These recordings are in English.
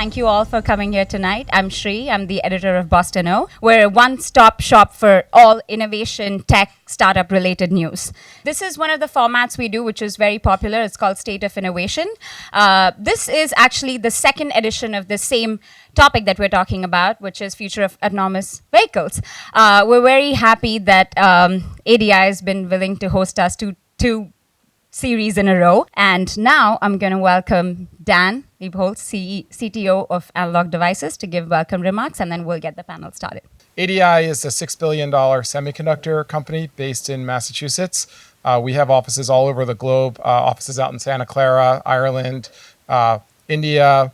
Thank you all for coming here tonight. I'm Shri. I'm the editor of Boston O. We're a one-stop shop for all innovation, tech, startup-related news. This is one of the formats we do, which is very popular. It's called State of Innovation. This is actually the second edition of the same topic that we're talking about, which is future of autonomous vehicles. We're very happy that ADI has been willing to host us two series in a row. And now I'm going to welcome Dan Liebholz, CTO of Analog Devices, to give welcome remarks, and then we'll get the panel started. ADI is a $6 billion semiconductor company based in Massachusetts. We have offices all over the globe, offices out in Santa Clara, Ireland, India,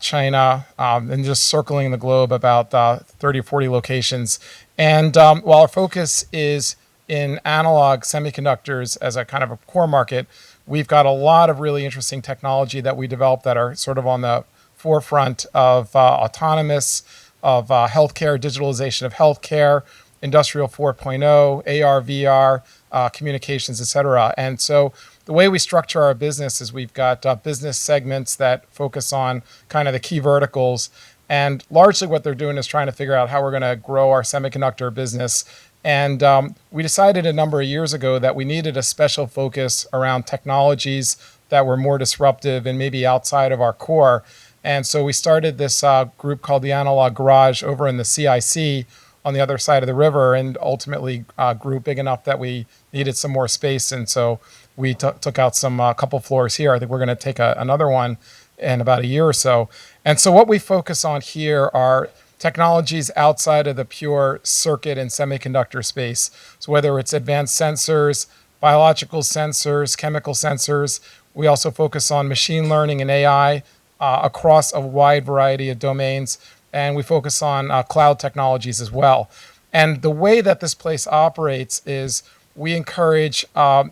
China, and just circling the globe about 30 or 40 locations. And while our focus is in analog semiconductors as a kind of a core market, we've got a lot of really interesting technology that we developed that are sort of on the forefront of autonomous, of healthcare, digitalization of healthcare, industrial 4.0, AR, VR, communications, et cetera. And so the way we structure our business is we've got business segments that focus on kind of the key verticals. And largely what they're doing is trying to figure out how we're going to grow our semiconductor business. And we decided a number of years ago that we needed a special focus around technologies that were more disruptive and maybe outside of our core. And so we started this group called the Analog Garage over in the CIC on the other side of the river, and ultimately grew big enough that we needed some more space. And so we took out some couple floors here. I think we're going to take another one in about a year or so. And so what we focus on here are technologies outside of the pure circuit and semiconductor space. So whether it's advanced sensors, biological sensors, chemical sensors, we also focus on machine learning and AI across a wide variety of domains. And we focus on cloud technologies as well. And the way that this place operates is we encourage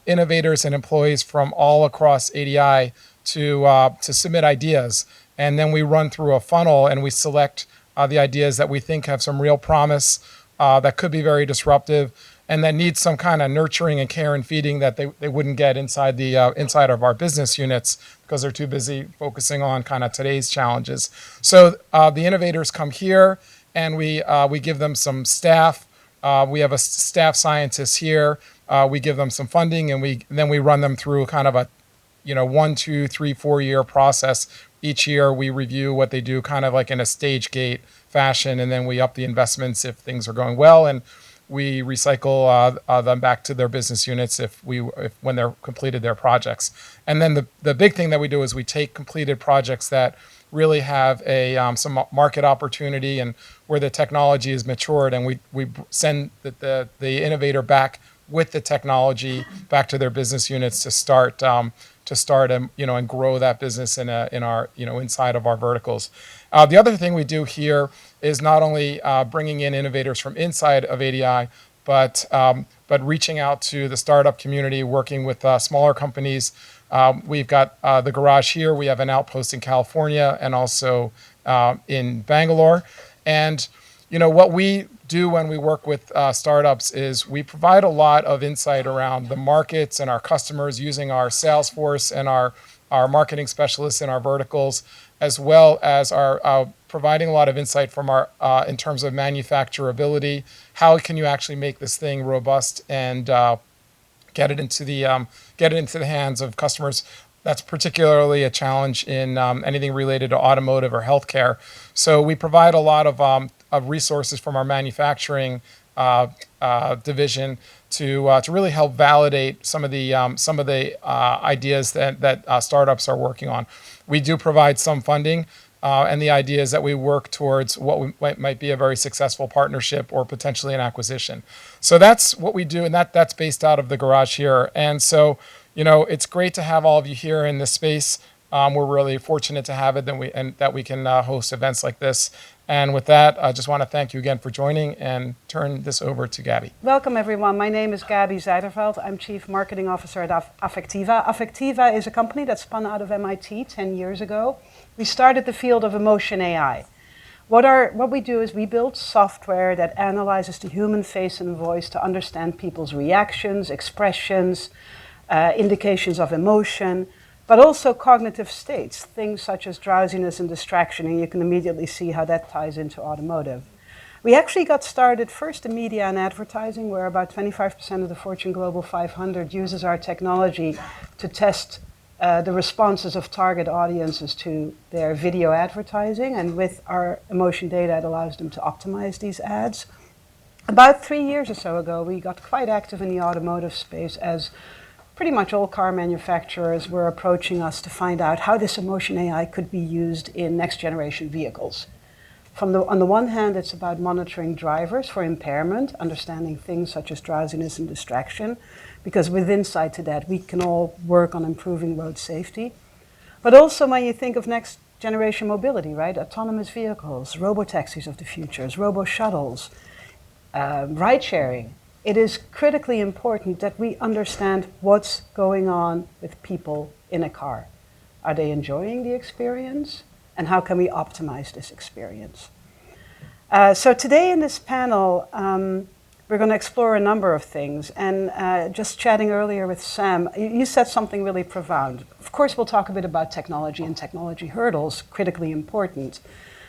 innovators and employees from all across ADI to submit ideas. And then we run through a funnel and we select the ideas that we think have some real promise, that could be very disruptive, and that need some kind of nurturing and care and feeding that they wouldn't get inside of our business units because they're too busy focusing on kind of today's challenges. So the innovators come here, and we give them some staff. We have a staff scientist here. We give them some funding, and then we run them through kind of a 1, 2, 3, 4 year process. Each year we review what they do kind of like in a stage gate fashion, and then we up the investments if things are going well, and we recycle them back to their business units when they're completed their projects. And then the big thing that we do is we take completed projects that really have some market opportunity and where the technology is matured, and we send the innovator back with the technology back to their business units to start and grow that business in our inside of our verticals. The other thing we do here is not only bringing in innovators from inside of ADI, but reaching out to the startup community, working with smaller companies. We've got the garage here. We have an outpost in California and also in Bangalore. And what we do when we work with startups is we provide a lot of insight around the markets and our customers using our sales force and our marketing specialists in our verticals, as well as our providing a lot of insight from our in terms of manufacturability. How can you actually make this thing robust and get it into the hands of customers? That's particularly a challenge in anything related to automotive or healthcare. So we provide a lot of resources from our manufacturing division to really help validate some of the ideas that startups are working on. We do provide some funding, and the idea is that we work towards what might be a very successful partnership or potentially an acquisition. So that's what we do, and that's based out of the garage here. And so, it's great to have all of you here in this space. We're really fortunate to have it, that we can host events like this. And with that, I just want to thank you again for joining and turn this over to Gabby. Welcome, everyone. My name is Gabby Zijderveld. I'm Chief Marketing Officer at Affectiva. Affectiva is a company that spun out of MIT 10 years ago. We started the field of emotion AI. What we do is we build software that analyzes the human face and voice to understand people's reactions, expressions, indications of emotion, but also cognitive states, things such as drowsiness and distraction, and you can immediately see how that ties into automotive. We actually got started first in media and advertising, where about 25% of the Fortune Global 500 uses our technology to test the responses of target audiences to their video advertising, and with our emotion data, it allows them to optimize these ads. About 3 years or so ago, we got quite active in the automotive space as pretty much all car manufacturers were approaching us to find out how this emotion AI could be used in next generation vehicles. On the one hand, it's about monitoring drivers for impairment, understanding things such as drowsiness and distraction, because with insight to that, we can all work on improving road safety. But also when you think of next generation mobility, right? Autonomous vehicles, robotaxis of the future, robo-shuttles, ride sharing. It is critically important that we understand what's going on with people in a car. Are they enjoying the experience? And how can we optimize this experience? So today in this panel, we're going to explore a number of things. And just chatting earlier with Sam, you said something really profound. Of course, we'll talk a bit about technology and technology hurdles, critically important.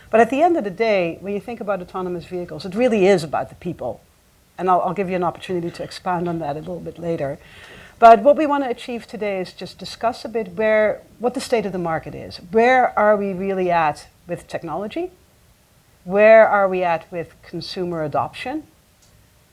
But at the end of the day, when you think about autonomous vehicles, it really is about the people. And I'll give you an opportunity to expand on that a little bit later. But what we want to achieve today is just discuss a bit what the state of the market is. Where are we really at with technology? Where are we at with consumer adoption?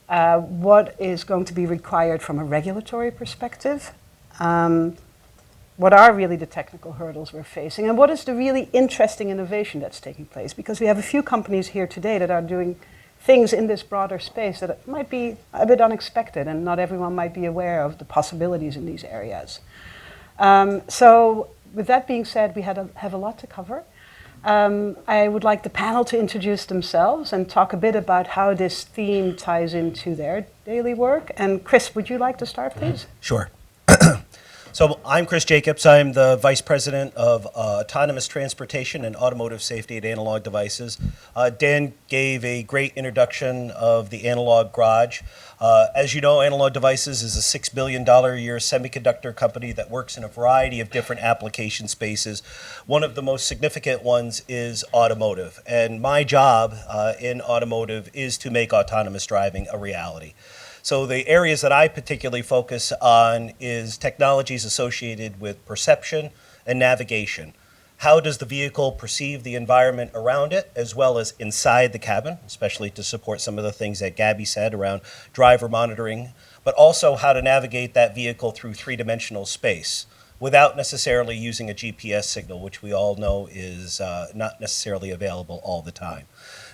What is going to be required from a regulatory perspective? What are really the technical hurdles we're facing? And what is the really interesting innovation that's taking place? Because we have a few companies here today that are doing things in this broader space that might be a bit unexpected, and not everyone might be aware of the possibilities in these areas. So with that being said, we have a lot to cover. I would like the panel to introduce themselves and talk a bit about how this theme ties into their daily work. And Chris, would you like to start, please? Sure. So I'm Chris Jacobs. I'm the Vice President of Autonomous Transportation and Automotive Safety at Analog Devices. Dan gave a great introduction of the Analog Garage. As you know, Analog Devices is a $6 billion a year semiconductor company that works in a variety of different application spaces. One of the most significant ones is automotive. And my job in automotive is to make autonomous driving a reality. So the areas that I particularly focus on is technologies associated with perception and navigation. How does the vehicle perceive the environment around it, as well as inside the cabin, especially to support some of the things that Gabby said around driver monitoring, but also how to navigate that vehicle through three-dimensional space without necessarily using a GPS signal, which we all know is not necessarily available all the time.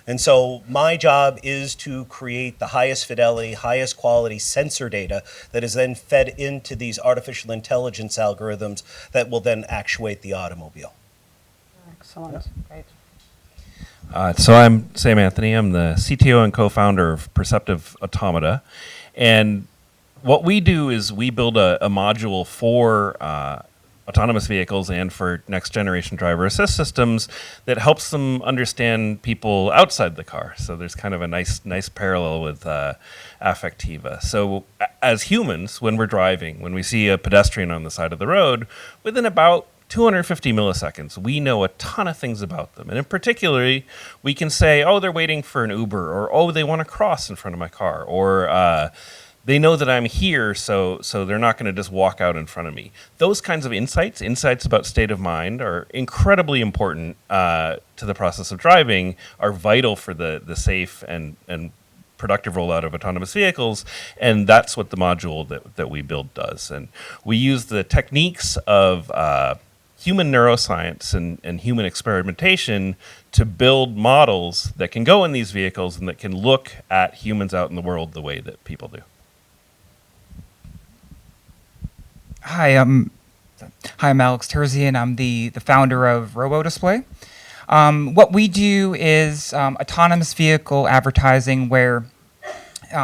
And so my job is to create the highest fidelity, highest quality sensor data that is then fed into these artificial intelligence algorithms that will then actuate the automobile. Excellent. Great. So I'm Sam Anthony. I'm the CTO and co-founder of Perceptive Automata. And what we do is we build a module for autonomous vehicles and for next generation driver assist systems that helps them understand people outside the car. So there's kind of a nice parallel with Affectiva. So as humans, when we're driving, when we see a pedestrian on the side of the road, within about 250 milliseconds, we know a ton of things about them. And in particular, we can say, oh, they're waiting for an Uber, or oh, they want to cross in front of my car, or they know that I'm here, so they're not going to just walk out in front of me. Those kinds of insights about state of mind, are incredibly important to the process of driving, are vital for the safe and productive rollout of autonomous vehicles, and that's what the module that we build does. And we use the techniques of human neuroscience and human experimentation to build models that can go in these vehicles and that can look at humans out in the world the way that people do. Hi, I'm Alex Terzian. I'm the founder of RoboDisplay. What we do is autonomous vehicle advertising, where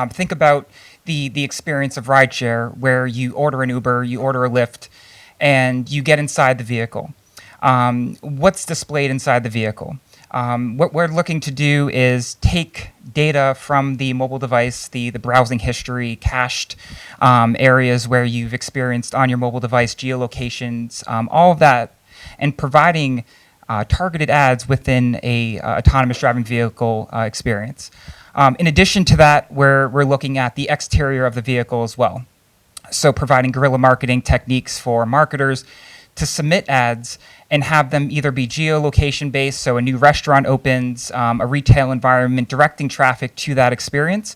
think about the experience of rideshare, where you order an Uber, you order a Lyft, and you get inside the vehicle. What's displayed inside the vehicle? What we're looking to do is take data from the mobile device, the browsing history, cached areas where you've experienced on your mobile device, geolocations, all of that, and providing targeted ads within a autonomous driving vehicle experience. In addition to that, we're looking at the exterior of the vehicle as well. So providing guerrilla marketing techniques for marketers to submit ads and have them either be geolocation based, so a new restaurant opens, a retail environment, directing traffic to that experience,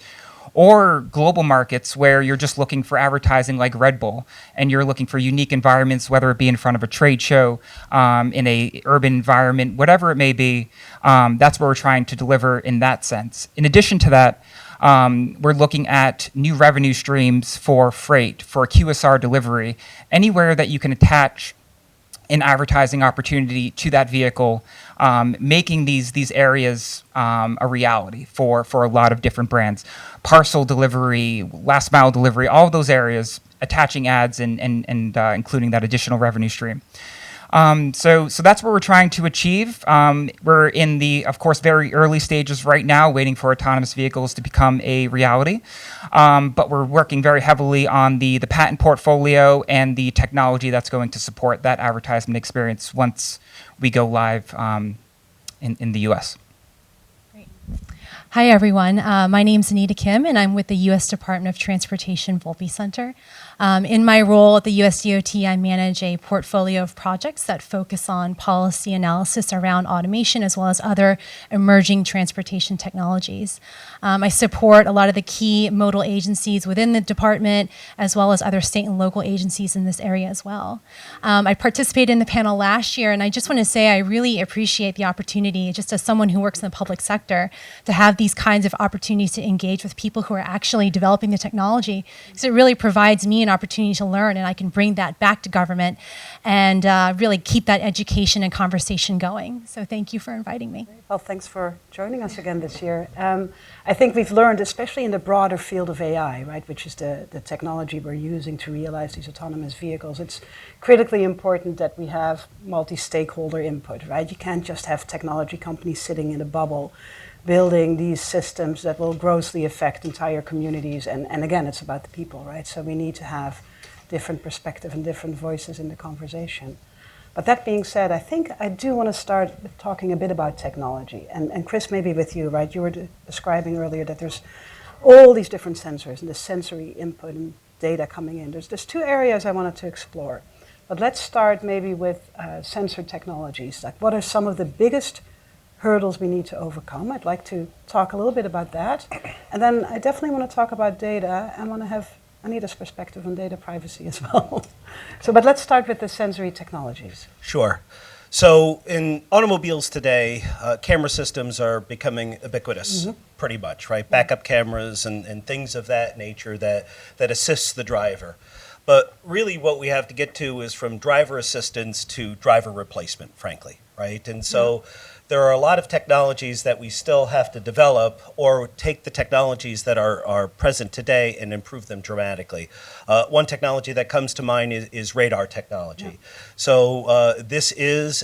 or global markets where you're just looking for advertising like Red Bull, and you're looking for unique environments, whether it be in front of a trade show, in a urban environment, whatever it may be. That's what we're trying to deliver in that sense. In addition to that, we're looking at new revenue streams for freight, for QSR delivery, anywhere that you can attach an advertising opportunity to that vehicle, making these areas a reality for a lot of different brands. Parcel delivery, last mile delivery, all of those areas, attaching ads and including that additional revenue stream. So that's what we're trying to achieve. We're in the, of course, very early stages right now, waiting for autonomous vehicles to become a reality. But we're working very heavily on the patent portfolio and the technology that's going to support that advertisement experience once we go live in the U.S. Hi, everyone. My name's Anita Kim, and I'm with the U.S. Department of Transportation Volpe Center. In my role at the U.S. DOT, I manage a portfolio of projects that focus on policy analysis around automation as well as other emerging transportation technologies. I support a lot of the key modal agencies within the department as well as other state and local agencies in this area as well. I participated in the panel last year, and I just want to say I really appreciate the opportunity, just as someone who works in the public sector, to have these kinds of opportunities to engage with people who are actually developing the technology, because it really provides me an opportunity to learn, and I can bring that back to government and really keep that education and conversation going. So thank you for inviting me. Well, thanks for joining us again this year. I think we've learned, especially in the broader field of AI, right, which is the technology we're using to realize these autonomous vehicles, it's critically important that we have multi-stakeholder input, right? You can't just have technology companies sitting in a bubble building these systems that will grossly affect entire communities. And again, it's about the people, right? So we need to have different perspective and different voices in the conversation. But that being said, I think I do want to start talking a bit about technology. And Chris, maybe with you, right? You were describing earlier that there's all these different sensors and the sensory input and data coming in. There's two areas I wanted to explore. But let's start maybe with sensor technologies. Like, what are some of the biggest hurdles we need to overcome? I'd like to talk a little bit about that. And then I definitely want to talk about data and want to have Anita's perspective on data privacy as well. But let's start with the sensory technologies. Sure. So in automobiles today, camera systems are becoming ubiquitous, pretty much, right? Backup cameras and things of that nature that assists the driver. But really what we have to get to is from driver assistance to driver replacement, frankly, right? And so there are a lot of technologies that we still have to develop, or take the technologies that are present today and improve them dramatically. One technology that comes to mind is radar technology. So this is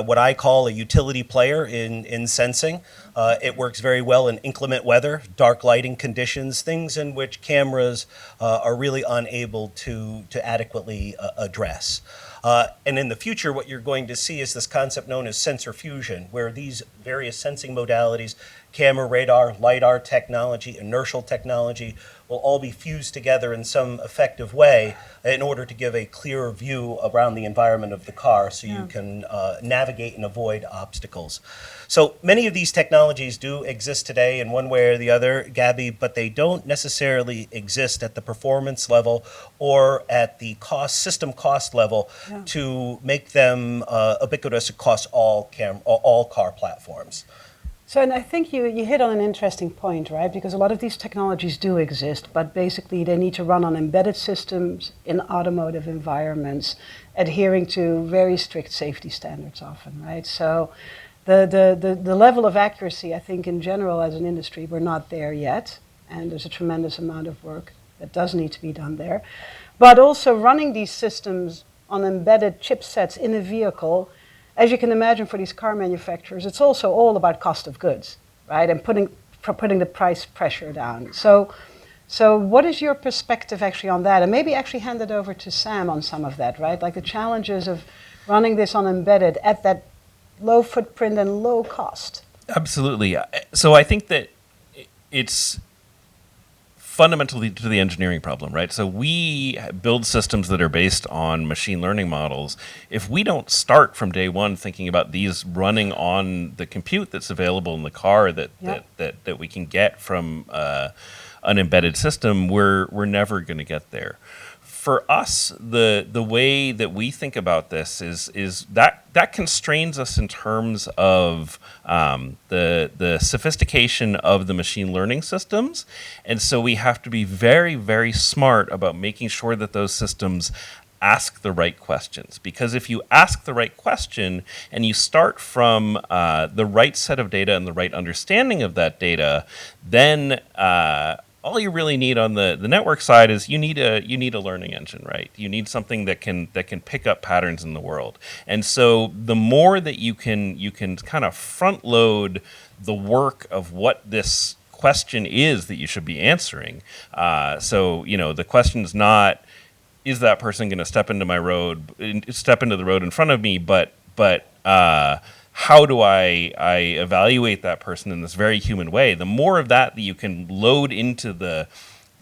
what I call a utility player in sensing. It works very well in inclement weather, dark lighting conditions, things in which cameras are really unable to adequately address. And in the future, what you're going to see is this concept known as sensor fusion, where these various sensing modalities, camera, radar, LiDAR technology, inertial technology, will all be fused together in some effective way in order to give a clearer view around the environment of the car so you can navigate and avoid obstacles. So many of these technologies do exist today in one way or the other, Gabby, but they don't necessarily exist at the performance level or at the system cost level to make them ubiquitous across all car platforms. So, and I think you hit on an interesting point, right? Because a lot of these technologies do exist, but basically they need to run on embedded systems in automotive environments, adhering to very strict safety standards often, right? So the level of accuracy, I think in general as an industry, we're not there yet. And there's a tremendous amount of work that does need to be done there. But also running these systems on embedded chipsets in a vehicle, as you can imagine, for these car manufacturers, it's also all about cost of goods, right? And putting the price pressure down. So what is your perspective actually on that? And maybe actually hand it over to Sam on some of that, right? Like the challenges of running this on embedded at that low footprint and low cost. Absolutely. So I think that it's fundamentally to the engineering problem, right? So we build systems that are based on machine learning models. If we don't start from day one thinking about these running on the compute that's available in the car that we can get from an embedded system, we're never going to get there. For us, the way that we think about this is that constrains us in terms of the sophistication of the machine learning systems, and so we have to be very, very smart about making sure that those systems ask the right questions. Because if you ask the right question and you start from the right set of data and the right understanding of that data, then all you really need on the network side is you need a learning engine, right? You need something that can pick up patterns in the world. And so the more that you can kind of front load the work of what this question is that you should be answering. So the question is not, is that person going to step into the road in front of me, but how do I evaluate that person in this very human way? The more of that you can load into the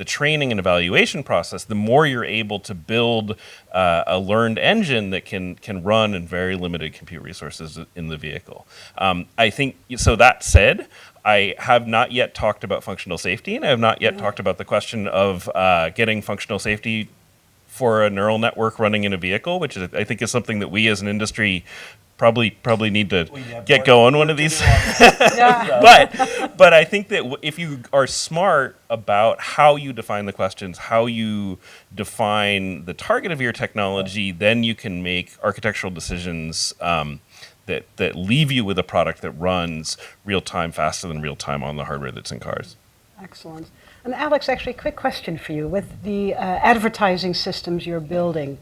training and evaluation process, the more you're able to build a learned engine that can run in very limited compute resources in the vehicle. I think, so that said, I have not yet talked about functional safety, and I have not yet talked about the question of getting functional safety for a neural network running in a vehicle, which I think is something that we as an industry probably need to get going one of these. But I think that if you are smart about how you define the questions, how you define the target of your technology, then you can make architectural decisions that leave you with a product that runs real time faster than real time on the hardware that's in cars. Excellent. And Alex, actually, a quick question for you. With the advertising systems you're building,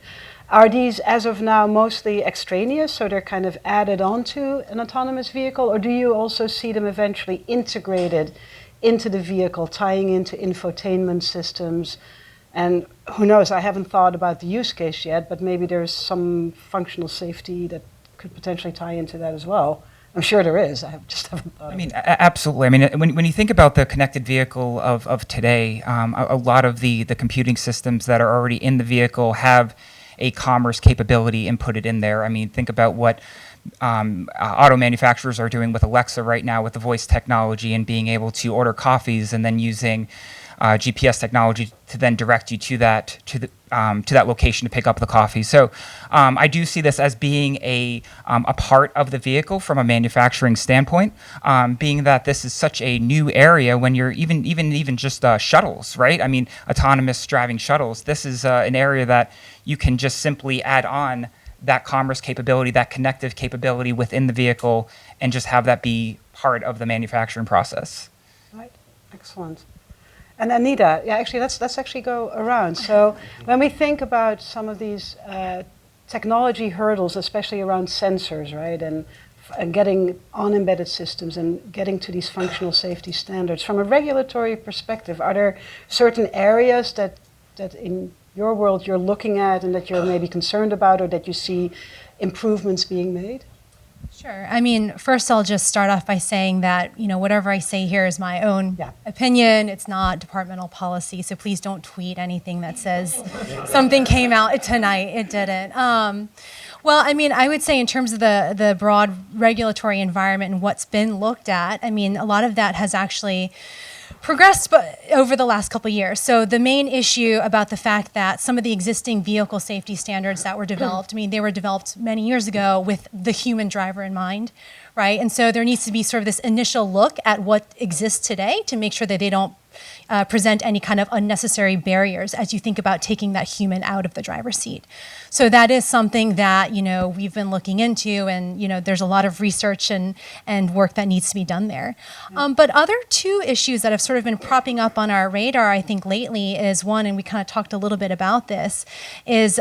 are these, as of now, mostly extraneous, so they're kind of added onto an autonomous vehicle, or do you also see them eventually integrated into the vehicle, tying into infotainment systems? And who knows, I haven't thought about the use case yet, but maybe there's some functional safety that could potentially tie into that as well. I'm sure there is. I just haven't thought. Absolutely. I mean, when you think about the connected vehicle of today, a lot of the computing systems that are already in the vehicle have a commerce capability inputted in there. I mean, think about what auto manufacturers are doing with Alexa right now with the voice technology and being able to order coffees and then using GPS technology to then direct you to that location to pick up the coffee. So I do see this as being a part of the vehicle from a manufacturing standpoint, being that this is such a new area when you're even just shuttles, right? I mean, autonomous driving shuttles. This is an area that you can just simply add on that commerce capability, that connective capability within the vehicle, and just have that be part of the manufacturing process. Right. Excellent. And Anita, yeah, actually, let's actually go around. So when we think about some of these technology hurdles, especially around sensors, right, and getting on embedded systems and getting to these functional safety standards, from a regulatory perspective, are there certain areas that in your world you're looking at and that you're maybe concerned about, or that you see improvements being made? Sure. I mean, first I'll just start off by saying that, whatever I say here is my own opinion. It's not departmental policy, so please don't tweet anything that says something came out tonight. It didn't. Well, I mean, I would say in terms of the broad regulatory environment and what's been looked at, I mean, a lot of that has actually progressed over the last couple of years. So the main issue about the fact that some of the existing vehicle safety standards that were developed, I mean, they were developed many years ago with the human driver in mind, right? And so there needs to be sort of this initial look at what exists today to make sure that they don't present any kind of unnecessary barriers as you think about taking that human out of the driver's seat. So that is something that, we've been looking into, and, there's a lot of research and work that needs to be done there. But other two issues that have sort of been propping up on our radar, I think, lately is one, and we kind of talked a little bit about this, is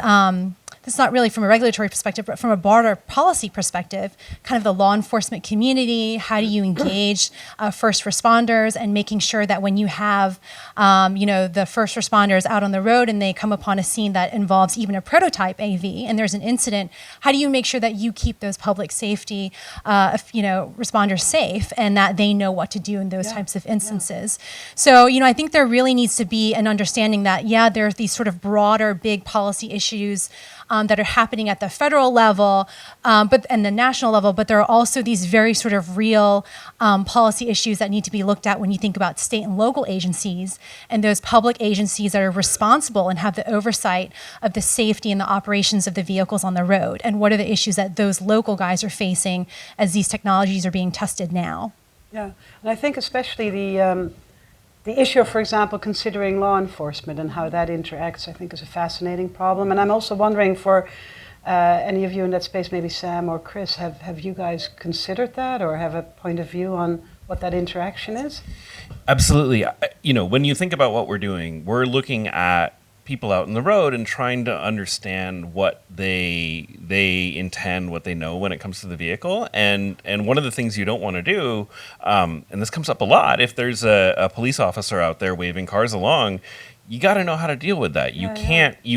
this is not really from a regulatory perspective, but from a broader policy perspective, kind of the law enforcement community, how do you engage first responders, and making sure that when you have, the first responders out on the road and they come upon a scene that involves even a prototype AV and there's an incident, how do you make sure that you keep those public safety, responders safe and that they know what to do in those types of instances? So, I think there really needs to be an understanding that, there are these sort of broader, big policy issues that are happening at the federal level, and the national level, but there are also these very sort of real policy issues that need to be looked at when you think about state and local agencies and those public agencies that are responsible and have the oversight of the safety and the operations of the vehicles on the road, and what are the issues that those local guys are facing as these technologies are being tested now. Yeah, and I think especially the issue of, for example, considering law enforcement and how that interacts, I think is a fascinating problem. And I'm also wondering for any of you in that space, maybe Sam or Chris, have you guys considered that or have a point of view on what that interaction is? Absolutely. When you think about what we're doing, we're looking at people out in the road and trying to understand what they intend, what they know when it comes to the vehicle. And one of the things you don't want to do, and this comes up a lot, if there's a police officer out there waving cars along, you got to know how to deal with that. You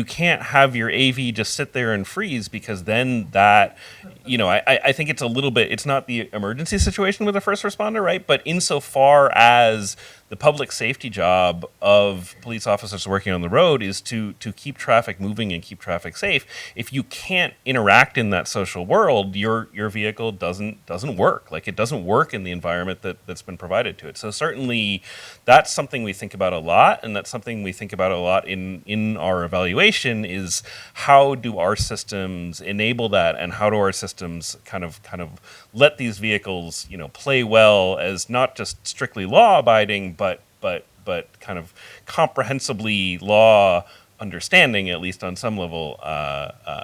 can't have your AV just sit there and freeze, because then that, I think it's a little bit, it's not the emergency situation with a first responder, right? But insofar as the public safety job of police officers working on the road is to keep traffic moving and keep traffic safe. If you can't interact in that social world, your vehicle doesn't work. Like, it doesn't work in the environment that's been provided to it. So certainly that's something we think about a lot, and that's something we think about a lot in our evaluation is how do our systems enable that, and how do our systems kind of let these vehicles, play well as not just strictly law abiding, but kind of comprehensively law understanding, at least on some level,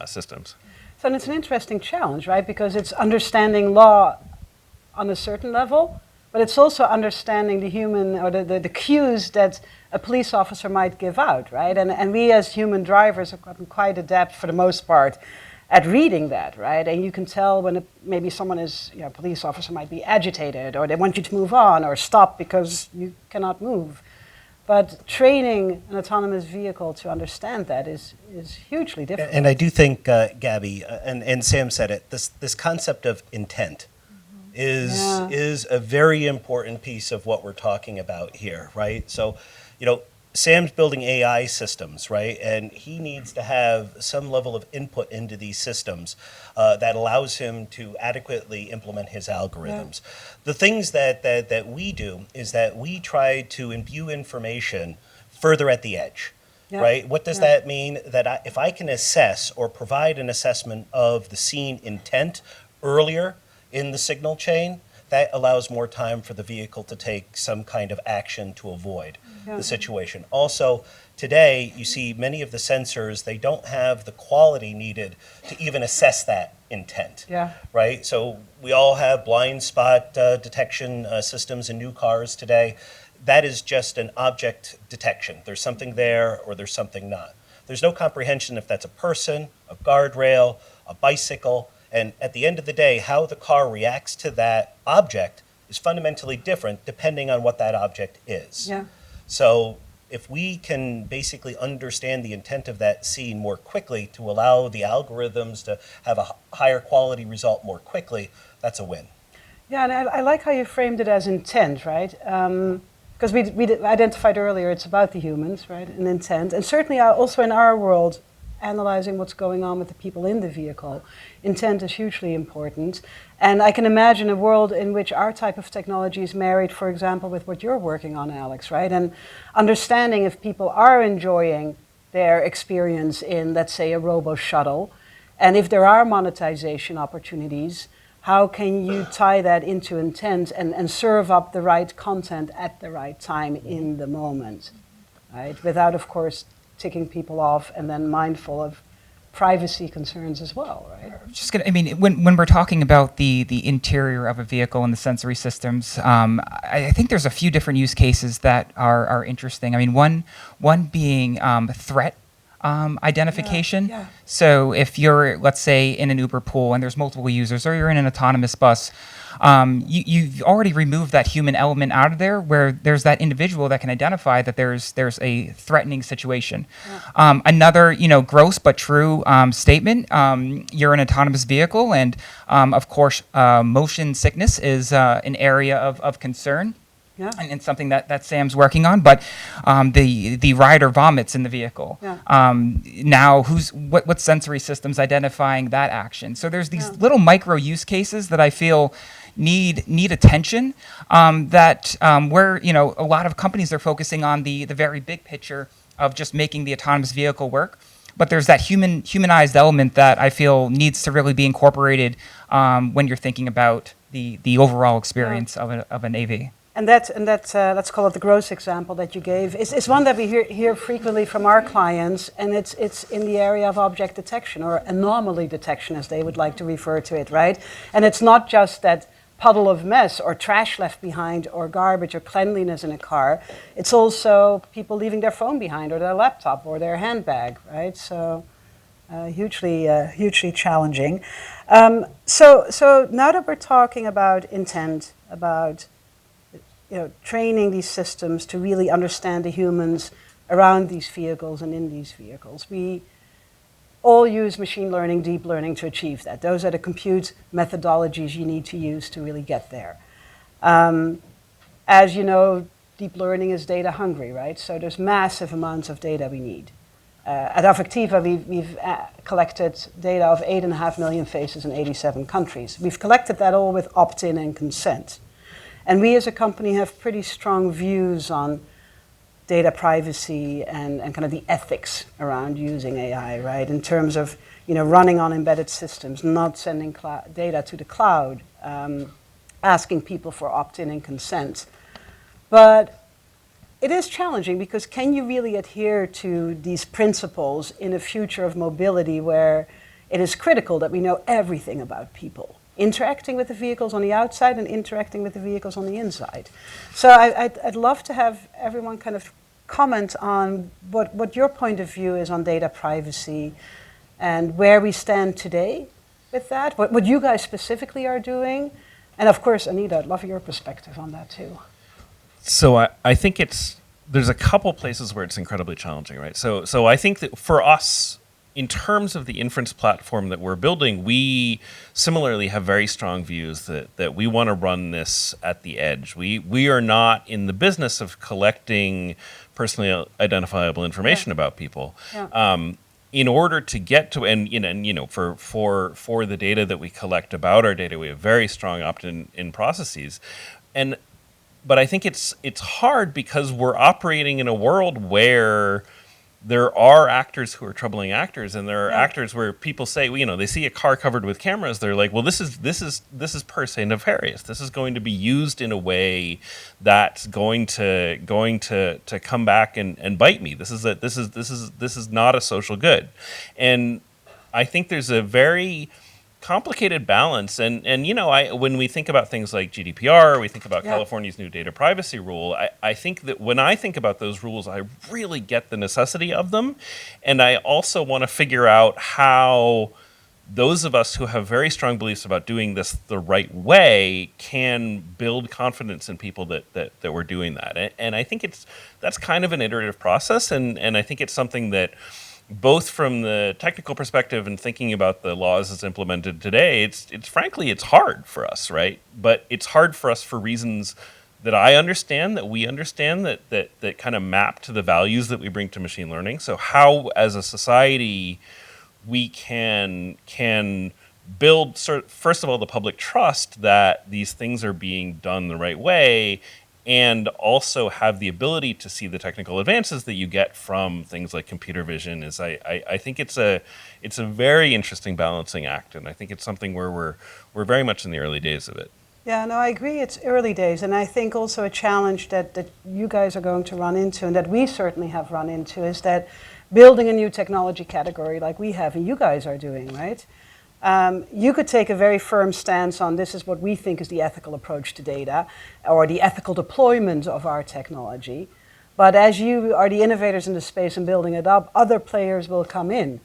systems. So it's an interesting challenge, right? Because it's understanding law on a certain level, but it's also understanding the human or the cues that a police officer might give out, right? And we as human drivers have gotten quite adept, for the most part, at reading that, right? And you can tell when maybe someone is, a police officer might be agitated, or they want you to move on or stop because you cannot move. But training an autonomous vehicle to understand that is hugely difficult. And I do think, Gabby, and Sam said it, this concept of intent is a very important piece of what we're talking about here, right? So, Sam's building AI systems, right? And he needs to have some level of input into these systems that allows him to adequately implement his algorithms. Yeah. The things that we do is that we try to imbue information further at the edge, right? What does that mean? That if I can assess or provide an assessment of the scene intent earlier in the signal chain, that allows more time for the vehicle to take some kind of action to avoid the situation. Also, today, you see many of the sensors, they don't have the quality needed to even assess that intent, right? So we all have blind spot detection systems in new cars today. That is just an object detection. There's something there or there's something not. There's no comprehension if that's a person, a guardrail, a bicycle. And at the end of the day, how the car reacts to that object is fundamentally different depending on what that object is. Yeah. So if we can basically understand the intent of that scene more quickly to allow the algorithms to have a higher quality result more quickly, that's a win. Yeah, and I like how you framed it as intent, right? Because we identified earlier it's about the humans, right, and intent. And certainly also in our world, analyzing what's going on with the people in the vehicle, intent is hugely important. And I can imagine a world in which our type of technology is married, for example, with what you're working on, Alex, right? And understanding if people are enjoying their experience in, let's say, a robo shuttle, and if there are monetization opportunities, how can you tie that into intent and serve up the right content at the right time in the moment, right? Without, of course, ticking people off and then mindful of privacy concerns as well, right? When we're talking about the interior of a vehicle and the sensory systems, I think there's a few different use cases that are interesting. I mean, one being threat identification. Yeah. So if you're, let's say, in an Uber pool and there's multiple users, or you're in an autonomous bus, you've already removed that human element out of there, where there's that individual that can identify that there's a threatening situation. Another, gross but true statement: you're an autonomous vehicle, and of course, motion sickness is an area of concern. Yeah. And something that Sam's working on, but the rider vomits in the vehicle. Yeah. Now, what sensory system's identifying that action? So there's these little micro use cases that I feel need attention. Where a lot of companies are focusing on the very big picture of just making the autonomous vehicle work. But there's that humanized element that I feel needs to really be incorporated when you're thinking about the overall experience of an AV. And that let's call it the gross example that you gave, is one that we hear frequently from our clients, and it's in the area of object detection, or anomaly detection, as they would like to refer to it, right? And it's not just that puddle of mess or trash left behind or garbage or cleanliness in a car. It's also people leaving their phone behind, or their laptop, or their handbag, right? So hugely challenging. So now that we're talking about intent, about training these systems to really understand the humans around these vehicles and in these vehicles. We all use machine learning, deep learning to achieve that. Those are the compute methodologies you need to use to really get there. As you know, deep learning is data hungry, right? So there's massive amounts of data we need. At Affectiva, we've collected data of 8.5 million faces in 87 countries. We've collected that all with opt-in and consent. And we as a company have pretty strong views on data privacy and kind of the ethics around using AI, right? In terms of running on embedded systems, not sending data to the cloud, asking people for opt-in and consent. But it is challenging, because can you really adhere to these principles in a future of mobility where it is critical that we know everything about people, interacting with the vehicles on the outside and interacting with the vehicles on the inside? So I'd love to have everyone kind of comment on what your point of view is on data privacy and where we stand today with that, what you guys specifically are doing. And of course, Anita, I'd love your perspective on that too. So I think there's a couple places where it's incredibly challenging, right? So I think that for us, in terms of the inference platform that we're building, we similarly have very strong views that we want to run this at the edge. We are not in the business of collecting personally identifiable information about people. Yeah. In order to get to, for the data that we collect about our data, we have very strong opt-in processes. But I think it's hard because we're operating in a world where there are actors who are troubling actors, and there are actors where people say, they see a car covered with cameras. They're like, well, this is per se nefarious. This is going to be used in a way that's going to come back and bite me. This is not a social good, and I think there's a very complicated balance, and when we think about things like GDPR, we think about California's new data privacy rule. I think that when I think about those rules, I really get the necessity of them, and I also want to figure out how those of us who have very strong beliefs about doing this the right way can build confidence in people that we're doing that. And I think that's kind of an iterative process, and I think it's something that, both from the technical perspective and thinking about the laws as implemented today, it's frankly, it's hard for us, right? But it's hard for us for reasons that I understand, that we understand, that kind of map to the values that we bring to machine learning. So how, as a society, we can build, first of all, the public trust that these things are being done the right way, and also have the ability to see the technical advances that you get from things like computer vision. I think it's a very interesting balancing act, and I think it's something where we're very much in the early days of it. Yeah, no, I agree. It's early days, and I think also a challenge that you guys are going to run into, and that we certainly have run into, is that building a new technology category like we have, and you guys are doing, right? You could take a very firm stance on this is what we think is the ethical approach to data, or the ethical deployment of our technology. But as you are the innovators in the space and building it up, other players will come in.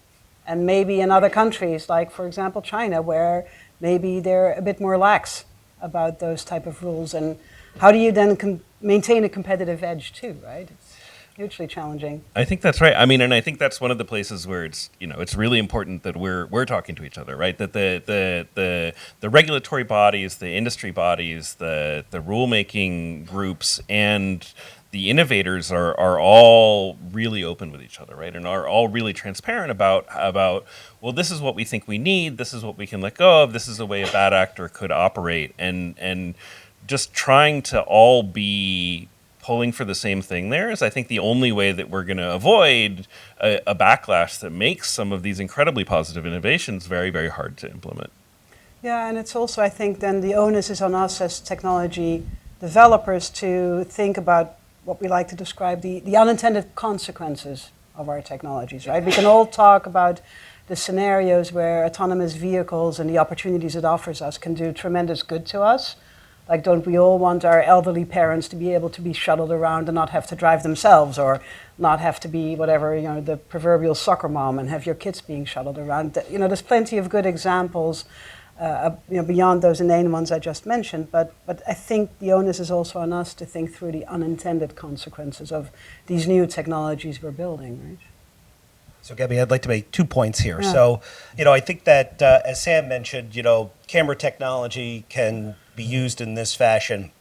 And maybe in other countries, like for example China, where maybe they're a bit more lax about those type of rules. And how do you then maintain a competitive edge too, right? It's hugely challenging. I think that's right. I mean, and I think that's one of the places where it's, you know, it's really important that we're talking to each other, right? That the regulatory bodies, the industry bodies, the rulemaking groups, and the innovators are all really open with each other, right? And are all really transparent about well, this is what we think we need, this is what we can let go of, this is the way a bad actor could operate, and just trying to all be pulling for the same thing there is, I think, the only way that we're going to avoid a backlash that makes some of these incredibly positive innovations very, very hard to implement. Yeah, and it's also, I think, then the onus is on us as technology developers to think about what we like to describe the unintended consequences of our technologies, right? We can all talk about the scenarios where autonomous vehicles and the opportunities it offers us can do tremendous good to us. Like, don't we all want our elderly parents to be able to be shuttled around and not have to drive themselves, or not have to be whatever, you know, the proverbial soccer mom and have your kids being shuttled around? You know, there's plenty of good examples, you know, beyond those inane ones I just mentioned. But I think the onus is also on us to think through the unintended consequences of these new technologies we're building, right? So, Gabby, I'd like to make 2 points here. Yeah. So, you know, I think that, as Sam mentioned, you know, camera technology can be used in this fashion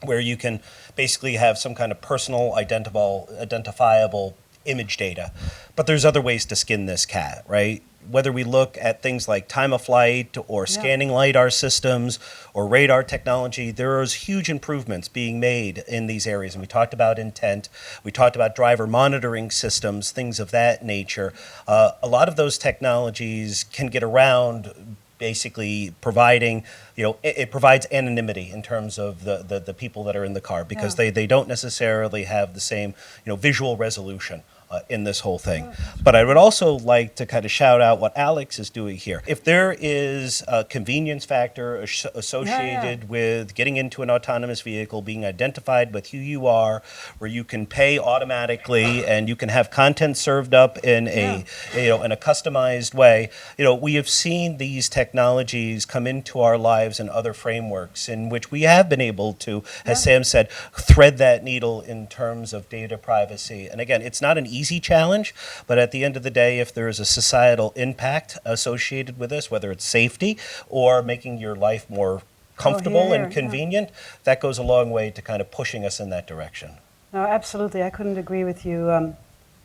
where you can basically have some kind of personal identifiable image data. But there's other ways to skin this cat, right? Whether we look at things like time of flight or scanning LiDAR systems or radar technology, there is huge improvements being made in these areas. And we talked about intent, we talked about driver monitoring systems, things of that nature. A lot of those technologies can get around basically providing, you know, it provides anonymity in terms of the people that are in the car, because they don't necessarily have the same, you know, visual resolution in this whole thing. But I would also like to kind of shout out what Alex is doing here. If there is a convenience factor associated with getting into an autonomous vehicle, being identified with who you are, where you can pay automatically and you can have content served up in a, you know, in a customized way, you know, we have seen these technologies come into our lives in other frameworks in which we have been able to, as Sam said, thread that needle in terms of data privacy. And again, it's not an easy challenge, but at the end of the day, if there is a societal impact associated with this, whether it's safety or making your life more comfortable and convenient, that goes a long way to kind of pushing us in that direction. No, absolutely. I couldn't agree with you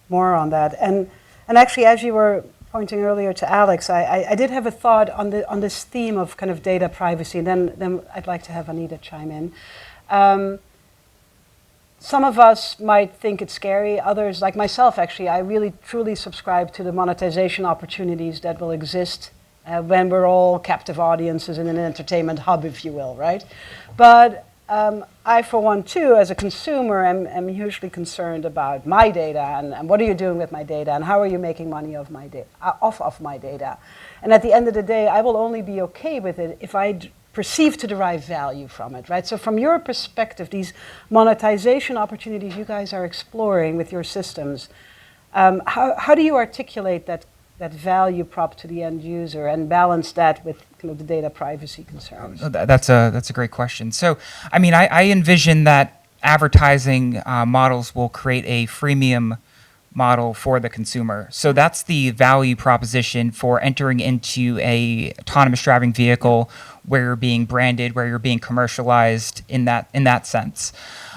more on that. And actually, as you were pointing earlier to Alex, I did have a thought on this theme of kind of data privacy. Then I'd like to have Anita chime in. Some of us might think it's scary. Others, like myself, actually, I really truly subscribe to the monetization opportunities that will exist when we're all captive audiences in an entertainment hub, if you will, right? But I, for one, too, as a consumer, am hugely concerned about my data and what are you doing with my data and how are you making money off of my data. And at the end of the day, I will only be okay with it if I perceive to derive value from it, right? So from your perspective, these monetization opportunities you guys are exploring with your systems, how do you articulate that value prop to the end user and balance that with kind of the data privacy concerns? That's a great question. So, I mean, I envision that advertising models will create a freemium model for the consumer. So that's the value proposition for entering into a autonomous driving vehicle where you're being branded, where you're being commercialized in that sense.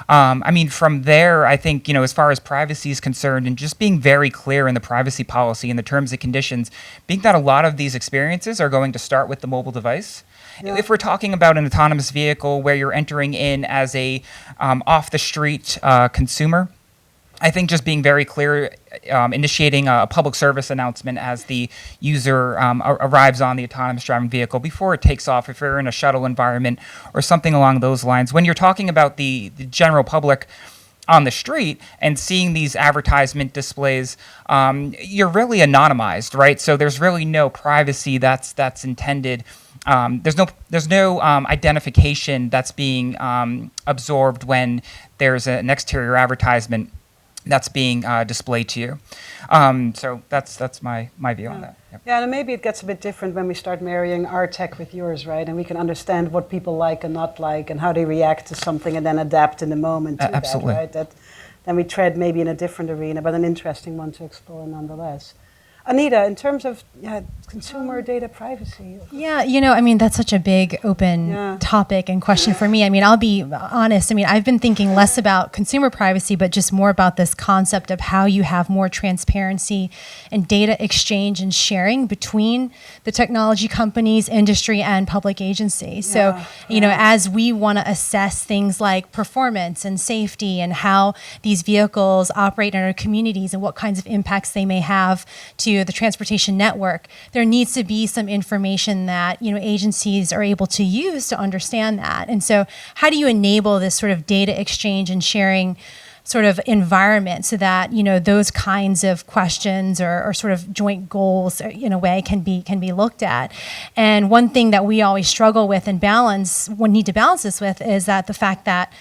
I mean, from there, I think, you know, as far as privacy is concerned and just being very clear in the privacy policy and the terms and conditions, being that a lot of these experiences are going to start with the mobile device. Yeah. If we're talking about an autonomous vehicle where you're entering in as a off-the-street consumer, I think just being very clear, initiating a public service announcement as the user arrives on the autonomous driving vehicle before it takes off, if you're in a shuttle environment or something along those lines. When you're talking about the general public, on the street and seeing these advertisement displays, you're really anonymized, right? So there's really no privacy that's intended. There's no identification that's being absorbed when there's an exterior advertisement that's being displayed to you. So that's my view on that. Yep. Yeah, and maybe it gets a bit different when we start marrying our tech with yours, right? And we can understand what people like and not like and how they react to something and then adapt in the moment to Absolutely. that, right? Then we tread maybe in a different arena, but an interesting one to explore nonetheless. Anita, in terms of consumer data privacy. Yeah, I mean, that's such a big open topic and question for me. I mean, I'll be honest. I mean, I've been thinking less about consumer privacy, but just more about this concept of how you have more transparency and data exchange and sharing between the technology companies, industry, and public agency. So, as we want to assess things like performance and safety and how these vehicles operate in our communities and what kinds of impacts they may have to the transportation network, there needs to be some information that agencies are able to use to understand that. And so how do you enable this sort of data exchange and sharing sort of environment so that those kinds of questions or sort of joint goals in a way can be looked at? And one thing that we always struggle with and need to balance this with is that the fact that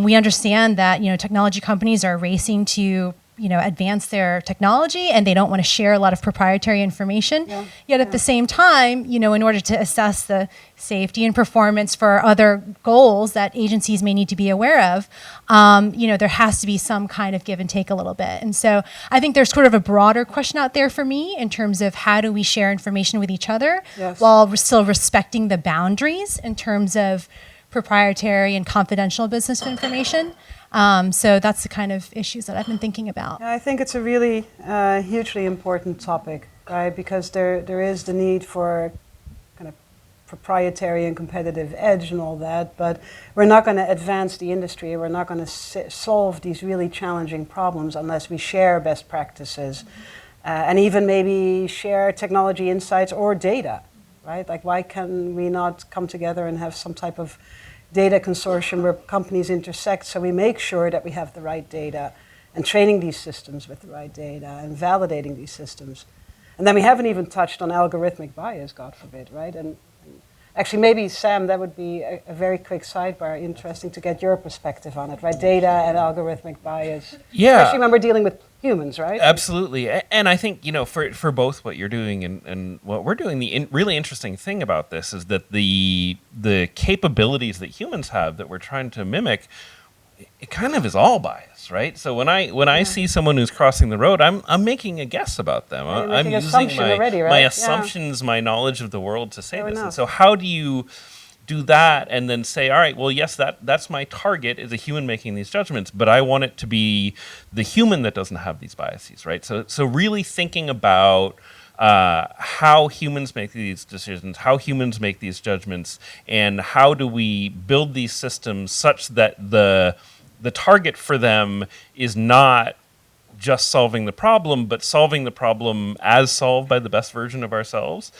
we understand that technology companies are racing to advance their technology and they don't want to share a lot of proprietary information. Yet at the same time, in order to assess the safety and performance for other goals that agencies may need to be aware of, there has to be some kind of give and take a little bit. And so I think there's sort of a broader question out there for me in terms of how do we share information with each other while we're still respecting the boundaries in terms of proprietary and confidential business information. So that's the kind of issues that I've been thinking about. Yeah, I think it's a really hugely important topic, right? Because there is the need for kind of proprietary and competitive edge and all that, but we're not going to advance the industry, we're not going to solve these really challenging problems unless we share best practices and even maybe share technology insights or data, right? Like, why can we not come together and have some type of data consortium where companies intersect so we make sure that we have the right data and training these systems with the right data and validating these systems. And then we haven't even touched on algorithmic bias, God forbid, right? And actually, maybe, Sam, that would be a very quick sidebar, interesting to get your perspective on it, right? Data and algorithmic bias. Yeah. Especially when we're dealing with humans, right? Absolutely. And I think, for both what you're doing and what we're doing, the really interesting thing about this is that the capabilities that humans have that we're trying to mimic, it kind of is all bias, right? So when I see someone who's crossing the road, I'm making a guess about them. I'm using my assumptions, my knowledge of the world to say this. And so how do you do that and then say, all right, well, yes, that's my target is a human making these judgments, but I want it to be the human that doesn't have these biases, right? So really thinking about how humans make these decisions, how humans make these judgments, and how do we build these systems such that the target for them is not just solving the problem, but solving the problem as solved by the best version of ourselves,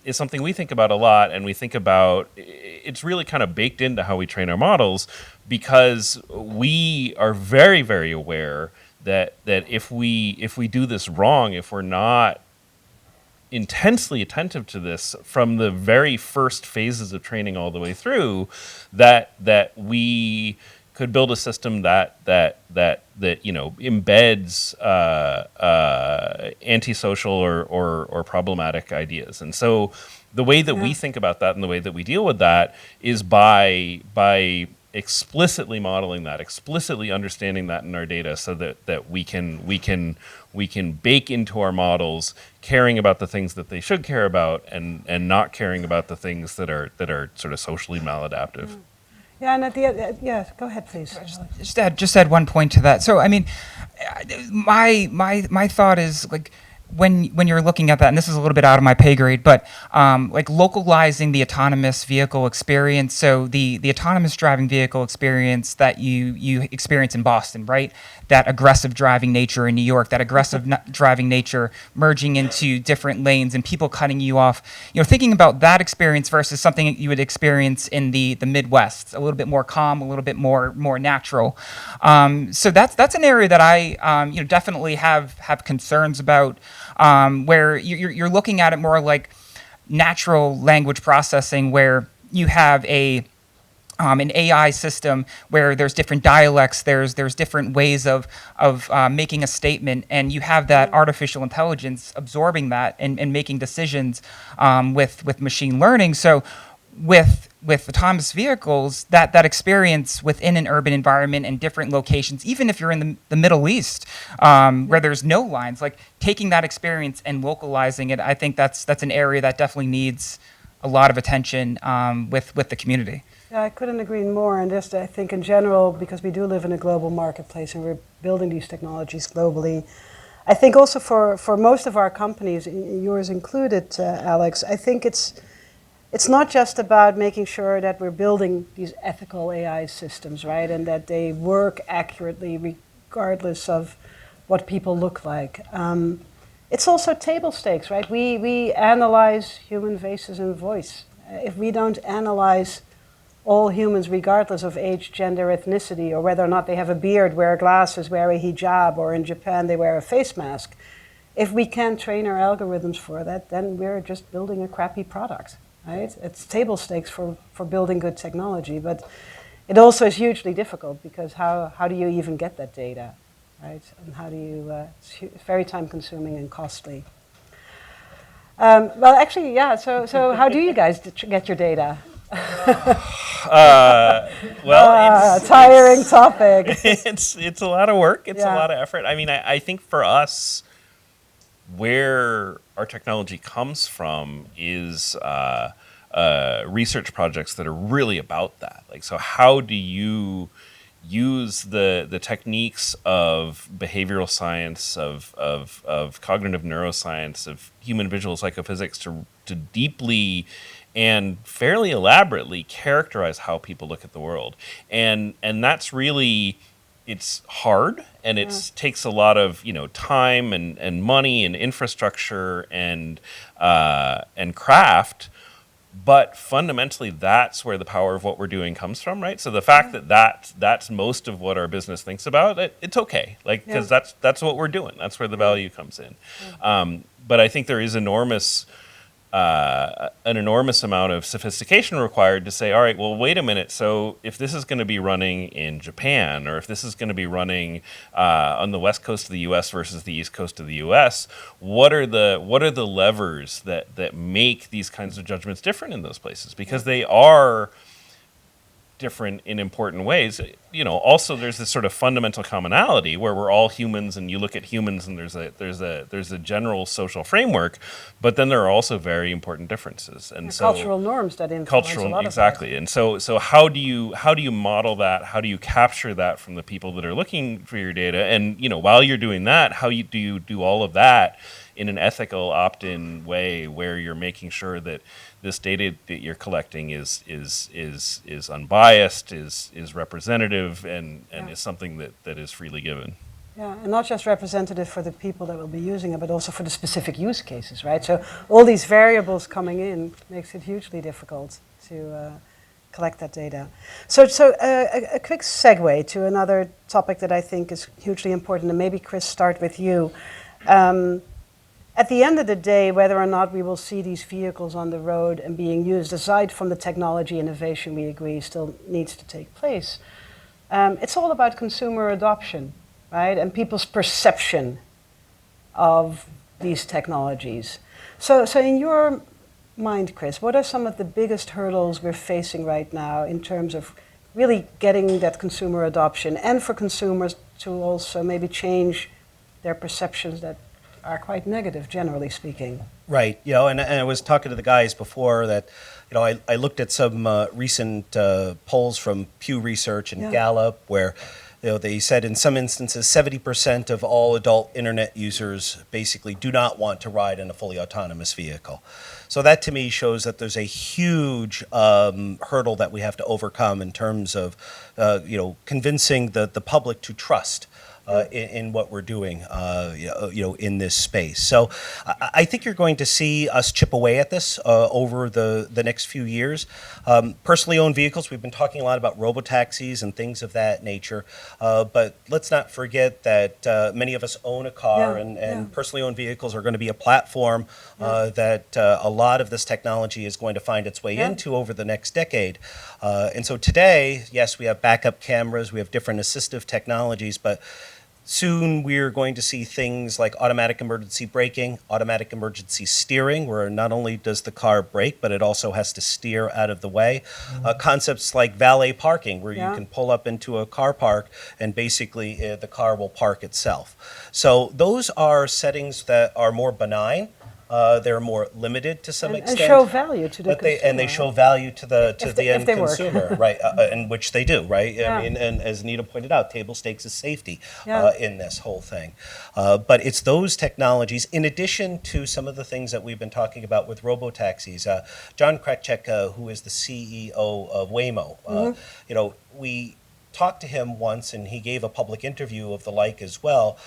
is something we think about a lot. And we think about, it's really kind of baked into how we train our models, because we are very, very aware that if we do this wrong, if we're not intensely attentive to this from the very first phases of training all the way through, that we could build a system that embeds antisocial or problematic ideas. And so the way that we think about that and the way that we deal with that is by explicitly modeling that, explicitly understanding that in our data, so that we can bake into our models caring about the things that they should care about and not caring about the things that are sort of socially maladaptive. Yeah, and at the end, go ahead, please. Just add one point to that. So, I mean, my thought is, like, when you're looking at that, and this is a little bit out of my pay grade, but like localizing the autonomous vehicle experience. So the autonomous driving vehicle experience that you experience in Boston, right? That aggressive driving nature in New York, that aggressive driving nature merging into different lanes and people cutting you off. You know, thinking about that experience versus something that you would experience in the Midwest, a little bit more calm, a little bit more natural. So that's an area that I definitely have concerns about. Where you're looking at it more like natural language processing, where you have an AI system where there's different dialects, there's different ways of making a statement, and you have that artificial intelligence absorbing that and making decisions with machine learning. So with autonomous vehicles, that experience within an urban environment and different locations, even if you're in the Middle East, where there's no lines, like taking that experience and localizing it, I think that's an area that definitely needs a lot of attention with the community. Yeah, I couldn't agree more. And just I think in general, because we do live in a global marketplace and we're building these technologies globally, I think also for most of our companies, yours included, Alex, I think it's not just about making sure that we're building these ethical AI systems, right? And that they work accurately regardless of what people look like. It's also table stakes, right? We analyze human faces and voice. If we don't analyze all humans regardless of age, gender, ethnicity, or whether or not they have a beard, wear glasses, wear a hijab, or in Japan they wear a face mask, if we can't train our algorithms for that, then we're just building a crappy product. Right? It's table stakes for building good technology, but it also is hugely difficult because how do you even get that data, right? And how do you, it's very time consuming and costly. Well, actually, yeah, so how do you guys get your data? Tiring topic. It's a lot of work. It's a Yeah. lot of effort. I mean, I think for us, where our technology comes from is research projects that are really about that. Like, so how do you use the techniques of behavioral science, of cognitive neuroscience, of human visual psychophysics to deeply and fairly elaborately characterize how people look at the world. And that's really, it's hard, and it takes a lot of time and money and infrastructure and craft. But fundamentally, that's where the power of what we're doing comes from, right? So the fact that's most of what our business thinks about, it's okay, like, because that's what we're doing. That's where the value comes in. But I think there is an enormous amount of sophistication required to say, all right, well, wait a minute. So if this is going to be running in Japan, or if this is going to be running on the west coast of the U.S. versus the east coast of the U.S., what are the levers that make these kinds of judgments different in those places? Because they are different in important ways. Also there's this sort of fundamental commonality where we're all humans, and you look at humans and there's a general social framework, but then there are also very important differences, and so cultural norms that influence a lot exactly. of that. And so how do you model that? How do you capture that from the people that are looking for your data? And while you're doing that, do you do all of that in an ethical opt-in way where you're making sure that this data that you're collecting is unbiased, is representative, and is something that is freely given. Yeah, and not just representative for the people that will be using it, but also for the specific use cases, right? So all these variables coming in makes it hugely difficult to collect that data. So a quick segue to another topic that I think is hugely important, and maybe Chris, start with you. At the end of the day, whether or not we will see these vehicles on the road and being used, aside from the technology innovation we agree still needs to take place, it's all about consumer adoption, right? And people's perception of these technologies. So in your mind, Chris, what are some of the biggest hurdles we're facing right now in terms of really getting that consumer adoption, and for consumers to also maybe change their perceptions that are quite negative, generally speaking? Right. And I was talking to the guys before that, I looked at some recent polls from Pew Research and Gallup where They said in some instances 70% of all adult internet users basically do not want to ride in a fully autonomous vehicle. So that to me shows that there's a huge hurdle that we have to overcome in terms of convincing the public to trust in what we're doing, in this space. So I think you're going to see us chip away at this over the next few years. Personally owned vehicles, we've been talking a lot about robotaxis and things of that nature, but let's not forget that many of us own a car, and personally owned vehicles are going to be a platform that a lot of this technology is going to find its way into over the next decade. And so today, yes, we have backup cameras, we have different assistive technologies, but soon we're going to see things like automatic emergency braking, automatic emergency steering, where not only does the car brake, but it also has to steer out of the way. Concepts like valet parking, where you can pull up into a car park and basically the car will park itself. So those are settings that are more benign. They're more limited to some extent. And show value to the consumer. And they show value to the end they work. consumer, right? And which they do, right? I mean, and as Anita pointed out, table stakes is safety in this whole thing. But it's those technologies, in addition to some of the things that we've been talking about with robotaxis. John Kretschek, who is the CEO of Waymo, we talked to him once, and he gave a public interview of the like as well,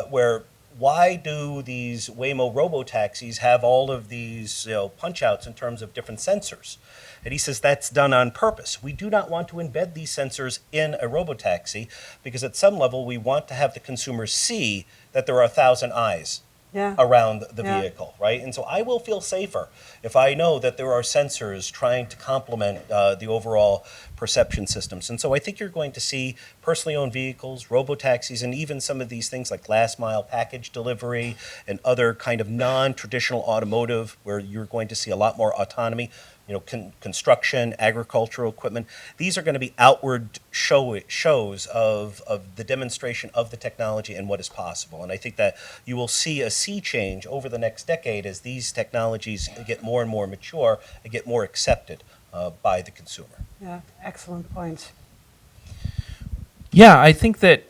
where why do these Waymo robotaxis have all of these punch outs in terms of different sensors? And he says that's done on purpose. We do not want to embed these sensors in a robotaxi because at some level we want to have the consumer see that there are 1,000 eyes around the vehicle, right? And so I will feel safer if I know that there are sensors trying to complement the overall perception systems. And so I think you're going to see personally owned vehicles, robotaxis, and even some of these things like last mile package delivery and other kind of non-traditional automotive where you're going to see a lot more autonomy. Construction, agricultural equipment. These are going to be outward shows of the demonstration of the technology and what is possible. And I think that you will see a sea change over the next decade as these technologies get more and more mature and get more accepted by the consumer. Yeah, excellent points. Yeah, I think that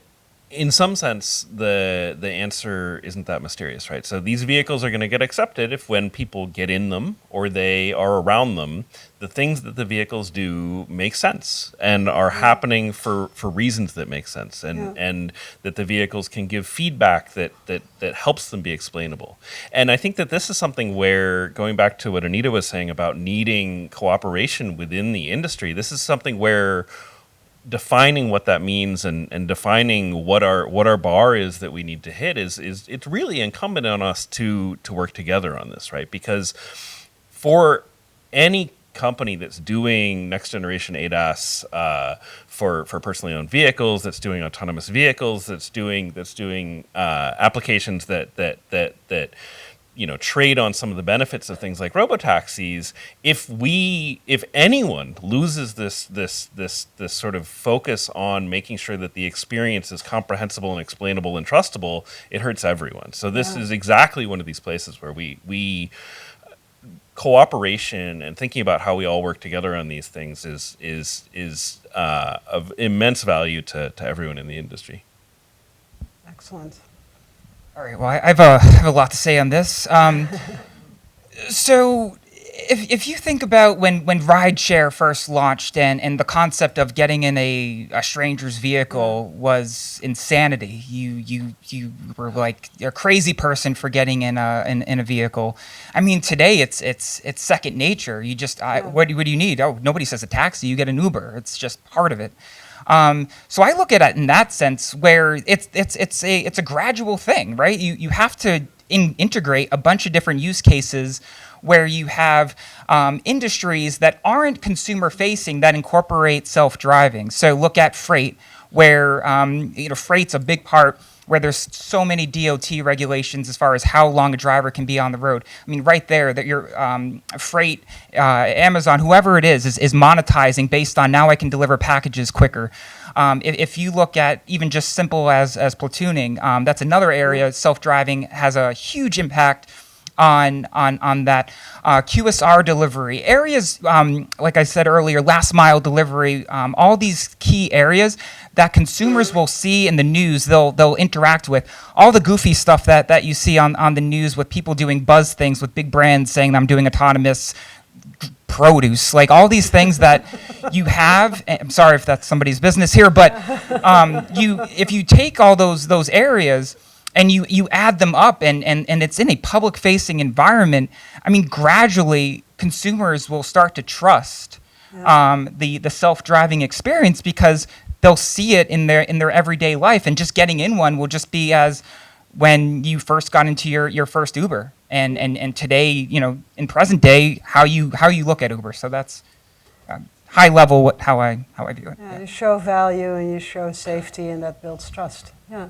in some sense, the answer isn't that mysterious, right? So these vehicles are going to get accepted if when people get in them or they are around them, the things that the vehicles do make sense and are happening for reasons that make sense, and that the vehicles can give feedback that helps them be explainable. And I think that this is something where, going back to what Anita was saying about needing cooperation within the industry, this is something where defining what that means and defining what our bar is that we need to hit is it's really incumbent on us to work together on this, right? Because for any company that's doing next generation ADAS for personally owned vehicles, that's doing autonomous vehicles, that's doing applications that trade on some of the benefits of things like robotaxis. If anyone loses this sort of focus on making sure that the experience is comprehensible and explainable and trustable, it hurts everyone. So this is exactly one of these places where we cooperation and thinking about how we all work together on these things is of immense value to everyone in the industry. Excellent. All right. Well, I have a lot to say on this. So, if you think about when rideshare first launched and the concept of getting in a stranger's vehicle was insanity. You were like a crazy person for getting in a vehicle. I mean, today it's second nature. You just what do you need? Oh, nobody says a taxi. You get an Uber. It's just part of it. So I look at it in that sense where it's a gradual thing, right? You have to integrate a bunch of different use cases where you have industries that aren't consumer facing that incorporate self-driving. So look at freight, where freight's a big part, where there's so many DOT regulations as far as how long a driver can be on the road. I mean, right there, that your freight, Amazon, whoever it is monetizing based on now I can deliver packages quicker. If you look at even just simple as platooning, that's another area. Self-driving has a huge impact on that QSR delivery areas, like I said earlier, last mile delivery, all these key areas that consumers will see in the news, they'll interact with. All the goofy stuff that you see on the news with people doing buzz things with big brands saying I'm doing autonomous produce, like all these things that you have. I'm sorry if that's somebody's business here, but if you take all those areas and you add them up and it's in a public facing environment, I mean, gradually consumers will start to trust the self-driving experience because they'll see it in their everyday life, and just getting in one will just be as when you first got into your first Uber, and today, in present day, how you look at Uber. So that's high level how I view it. Yeah, you show value and you show safety, and that builds trust. Yeah,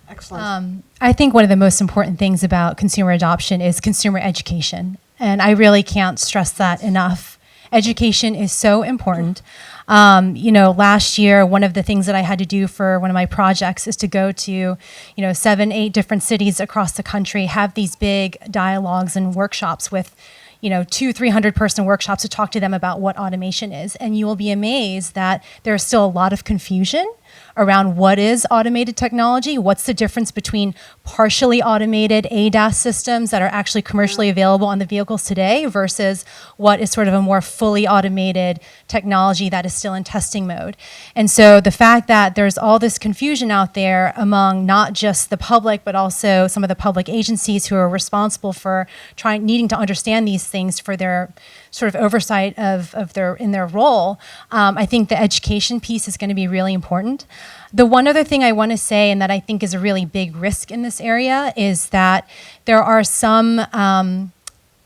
excellent. I think one of the most important things about consumer adoption is consumer education. And I really can't stress that enough. Education is so important. Last year, one of the things that I had to do for one of my projects is to go to, 7, 8 different cities across the country, have these big dialogues and workshops with 200-300 person workshops to talk to them about what automation is. And you will be amazed that there's still a lot of confusion around what is automated technology, what's the difference between partially automated ADAS systems that are actually commercially available on the vehicles today versus what is sort of a more fully automated technology that is still in testing mode. And so the fact that there's all this confusion out there among not just the public, but also some of the public agencies who are responsible for needing to understand these things for their sort of oversight in their role, I think the education piece is going to be really important. The one other thing I want to say, and that I think is a really big risk in this area, is that there are some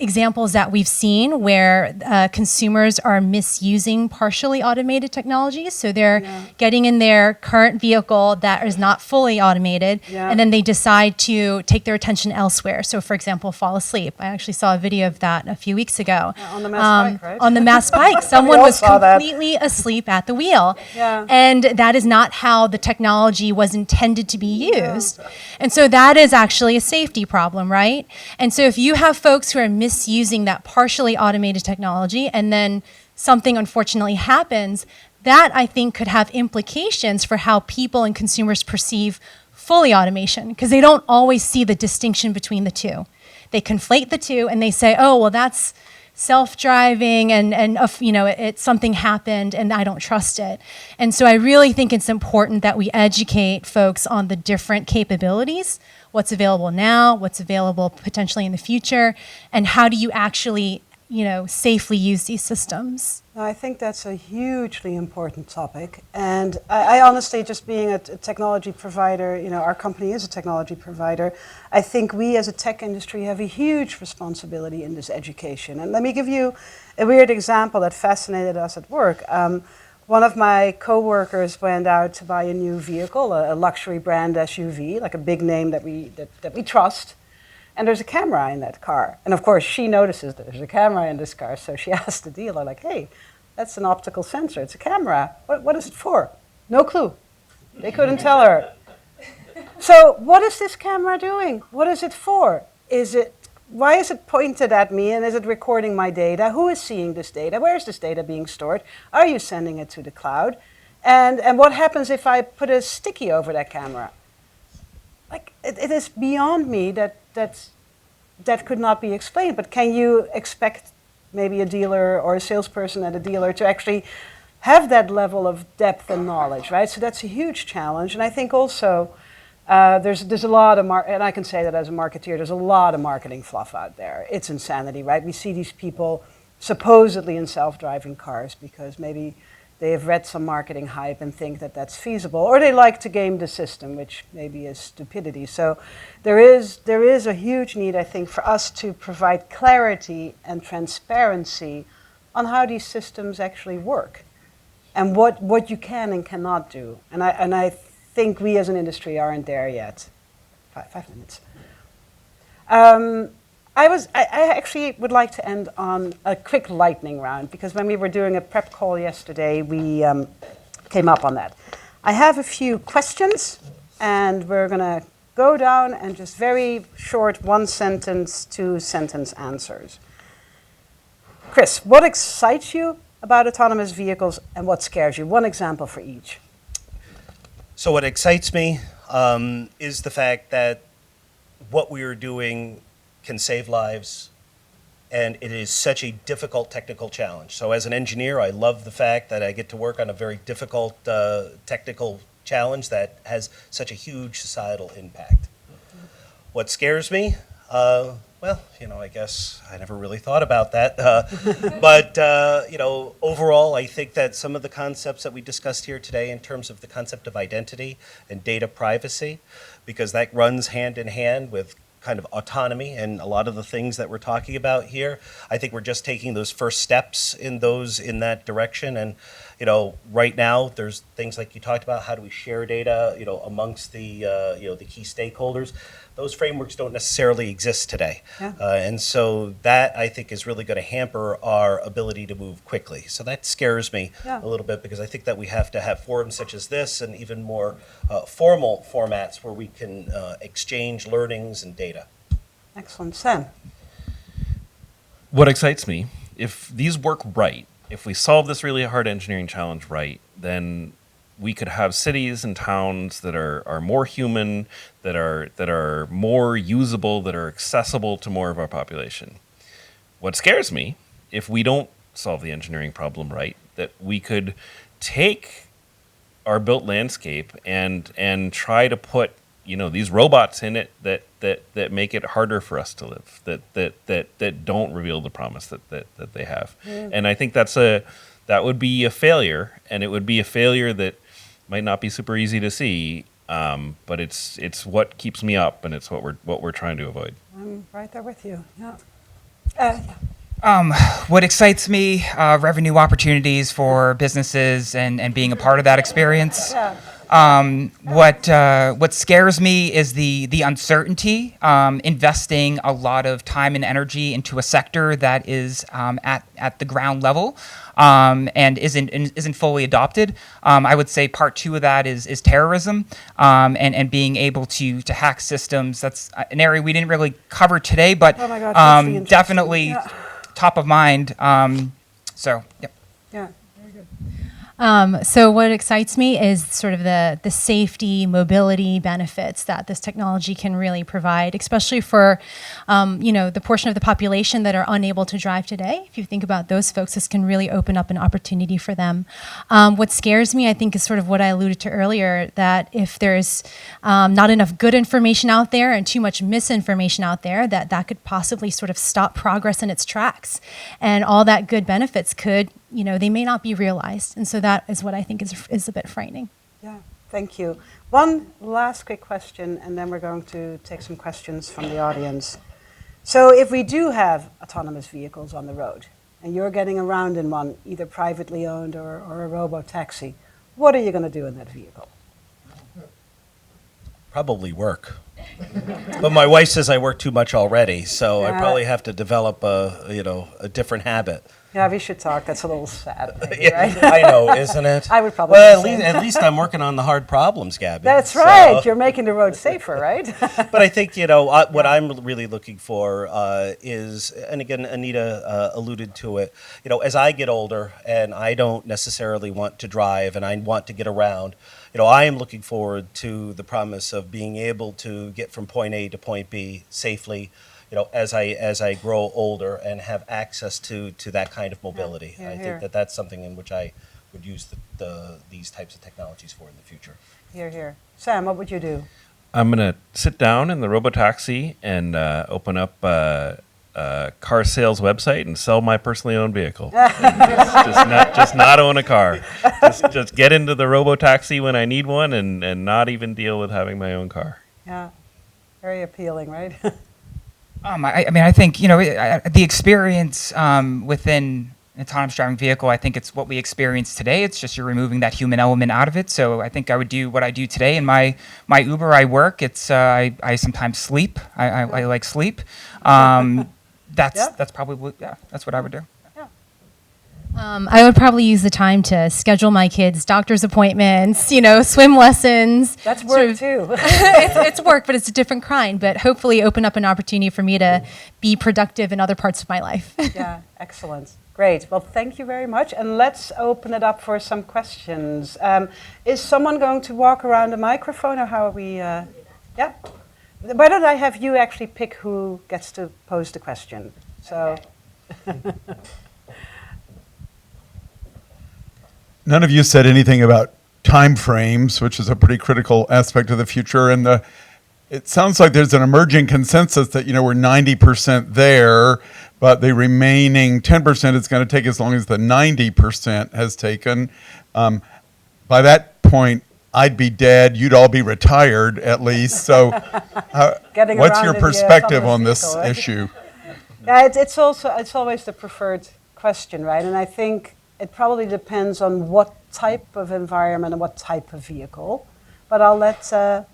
examples that we've seen where consumers are misusing partially automated technologies. So they're getting in their current vehicle that is not fully automated, and then they decide to take their attention elsewhere. So, for example, fall asleep. I actually saw a video of that a few weeks ago. On the mass bike, right? On the mass bike. Someone was completely asleep at the wheel. Yeah. And that is not how the technology was intended to be used. And so that is actually a safety problem, right? And so if you have folks who are misusing that partially automated technology and then something unfortunately happens, that I think could have implications for how people and consumers perceive fully automation, because they don't always see the distinction between the two. They conflate the two and they say, oh, well, that's self-driving and something happened and I don't trust it. And so I really think it's important that we educate folks on the different capabilities, what's available now, what's available potentially in the future, and how do you actually, safely use these systems. I think that's a hugely important topic. And I honestly, just being a technology provider, our company is a technology provider, I think we as a tech industry have a huge responsibility in this education. And let me give you a weird example that fascinated us at work. One of my coworkers went out to buy a new vehicle, a luxury brand SUV, like a big name that we trust. And there's a camera in that car. And of course, she notices that there's a camera in this car. So she asked the dealer, like, hey, that's an optical sensor. It's a camera. What is it for? No clue. They couldn't tell her. So what is this camera doing? What is it for? Why is it pointed at me, and is it recording my data? Who is seeing this data? Where is this data being stored? Are you sending it to the cloud? And what happens if I put a sticky over that camera? Like, it is beyond me that could not be explained. But can you expect maybe a dealer or a salesperson at a dealer to actually have that level of depth and knowledge, right? So that's a huge challenge. And I think also there's a lot of, and I can say that as a marketeer, there's a lot of marketing fluff out there. It's insanity, right? We see these people supposedly in self-driving cars because maybe they have read some marketing hype and think that that's feasible, or they like to game the system, which maybe is stupidity. So there is a huge need, I think, for us to provide clarity and transparency on how these systems actually work and what you can and cannot do. And I think we as an industry aren't there yet. 5 minutes. I actually would like to end on a quick lightning round, because when we were doing a prep call yesterday, we came up on that. I have a few questions, and we're going to go down and just very short 1 sentence, 2 sentence answers. Chris, what excites you about autonomous vehicles and what scares you? One example for each. So what excites me is the fact that what we are doing can save lives, and it is such a difficult technical challenge. So as an engineer, I love the fact that I get to work on a very difficult technical challenge that has such a huge societal impact. What scares me? Well, I guess I never really thought about that. But, overall, I think that some of the concepts that we discussed here today in terms of the concept of identity and data privacy, because that runs hand in hand with kind of autonomy and a lot of the things that we're talking about here. I think we're just taking those first steps in that direction. And, right now there's things like you talked about, how do we share data, amongst the key stakeholders. Those frameworks don't necessarily exist today. Yeah. And so that, I think, is really going to hamper our ability to move quickly. So that scares me a little bit, because I think that we have to have forums such as this and even more formal formats where we can exchange learnings and data. Excellent. Sam? What excites me, if these work right, if we solve this really hard engineering challenge right, then we could have cities and towns that are more human, that are more usable, that are accessible to more of our population. What scares me, if we don't solve the engineering problem right, that we could take our built landscape and try to put these robots in it that make it harder for us to live, that don't reveal the promise that they have. And I think that would be a failure, and it would be a failure that might not be super easy to see, but it's what keeps me up, and it's what we're trying to avoid. I'm right there with you. Yeah. What excites me, revenue opportunities for businesses and being a part of that experience. Yeah. What scares me is the uncertainty, investing a lot of time and energy into a sector that is at the ground level and isn't fully adopted. I would say part 2 of that is terrorism and being able to hack systems. That's an area we didn't really cover today, but Oh my God, that's the definitely interesting. top of mind. So, yep. Yeah. Very good. So what excites me is sort of the safety, mobility benefits that this technology can really provide, especially for, the portion of the population that are unable to drive today. If you think about those folks, this can really open up an opportunity for them. What scares me, I think, is sort of what I alluded to earlier, that if there's not enough good information out there and too much misinformation out there, that could possibly sort of stop progress in its tracks. And all that good benefits could, they may not be realized. And so that is what I think is a bit frightening. Yeah, thank you. One last quick question, and then we're going to take some questions from the audience. So if we do have autonomous vehicles on the road, and you're getting around in one, either privately owned or a robo-taxi, what are you going to do in that vehicle? Probably work. But my wife says I work too much already, so I Yeah. probably have to develop a different habit. Yeah, we should talk. That's a little sad, maybe, Yeah, right? I know, isn't it? I would probably Well, say at least I'm working on the hard problems, Gabby. That's So- right. You're making the road safer, right? But I think, what I'm really looking for is, and again, Anita alluded to it, as I get older and I don't necessarily want to drive and I want to get around, I am looking forward to the promise of being able to get from point A to point B safely, as I grow older and have access to that kind of mobility. Yeah, I here. think that's something in which I would use these types of technologies for in the future. Here, here. Sam, what would you do? I'm going to sit down in the robotaxi and open up a car sales website and sell my personally owned vehicle. just not own a car. Just get into the robotaxi when I need one and not even deal with having my own car. Yeah, very appealing, right? I think, the experience within an autonomous driving vehicle, I think it's what we experience today. It's just you're removing that human element out of it. So I think I would do what I do today. In my Uber, I work. It's I sometimes sleep. I like sleep. That's probably, that's what I would do. I would probably use the time to schedule my kids' doctor's appointments, swim lessons. That's sort work of- too. it's work, but it's a different kind. But hopefully open up an opportunity for me to be productive in other parts of my life. Yeah, excellent. Great. Well, thank you very much. And let's open it up for some questions. Is someone going to walk around the microphone, or how are we? Yeah? Why don't I have you actually pick who gets to pose the question? So. None of you said anything about time frames, which is a pretty critical aspect of the future. And it sounds like there's an emerging consensus that, we're 90% there, but the remaining 10% is going to take as long as the 90% has taken. By that point, I'd be dead. You'd all be retired at least. So Getting what's around your in the, perspective autonomous on this vehicle, right? issue? Yeah, it's always the preferred question, right? And I think it probably depends on what type of environment and what type of vehicle. But I'll let the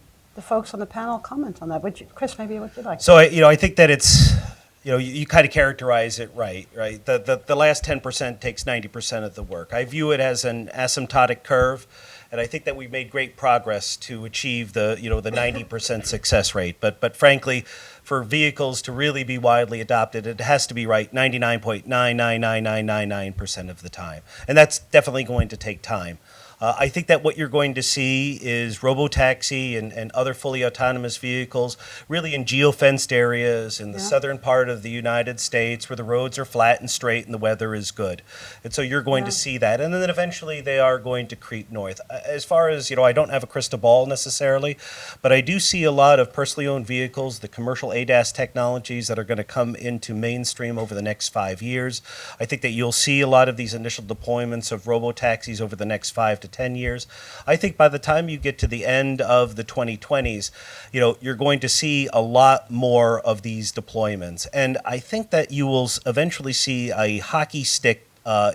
folks on the panel comment on that. Chris, maybe what you'd like. So I think that it's, you kind of characterize it right? The last 10% takes 90% of the work. I view it as an asymptotic curve, and I think that we've made great progress to achieve the 90% success rate. But frankly, for vehicles to really be widely adopted, it has to be right 99.999999% of the time, and that's definitely going to take time. I think that what you're going to see is robotaxi and other fully autonomous vehicles really in geofenced areas in the southern part of the United States where the roads are flat and straight and the weather is good. And so you're going to see that. And then eventually they are going to creep north. As far as, I don't have a crystal ball necessarily, but I do see a lot of personally owned vehicles, the commercial ADAS technologies that are going to come into mainstream over the next 5 years. I think that you'll see a lot of these initial deployments of robotaxis over the next 5 to 10 years. I think by the time you get to the end of the 2020s, you're going to see a lot more of these deployments. And I think that you will eventually see a hockey stick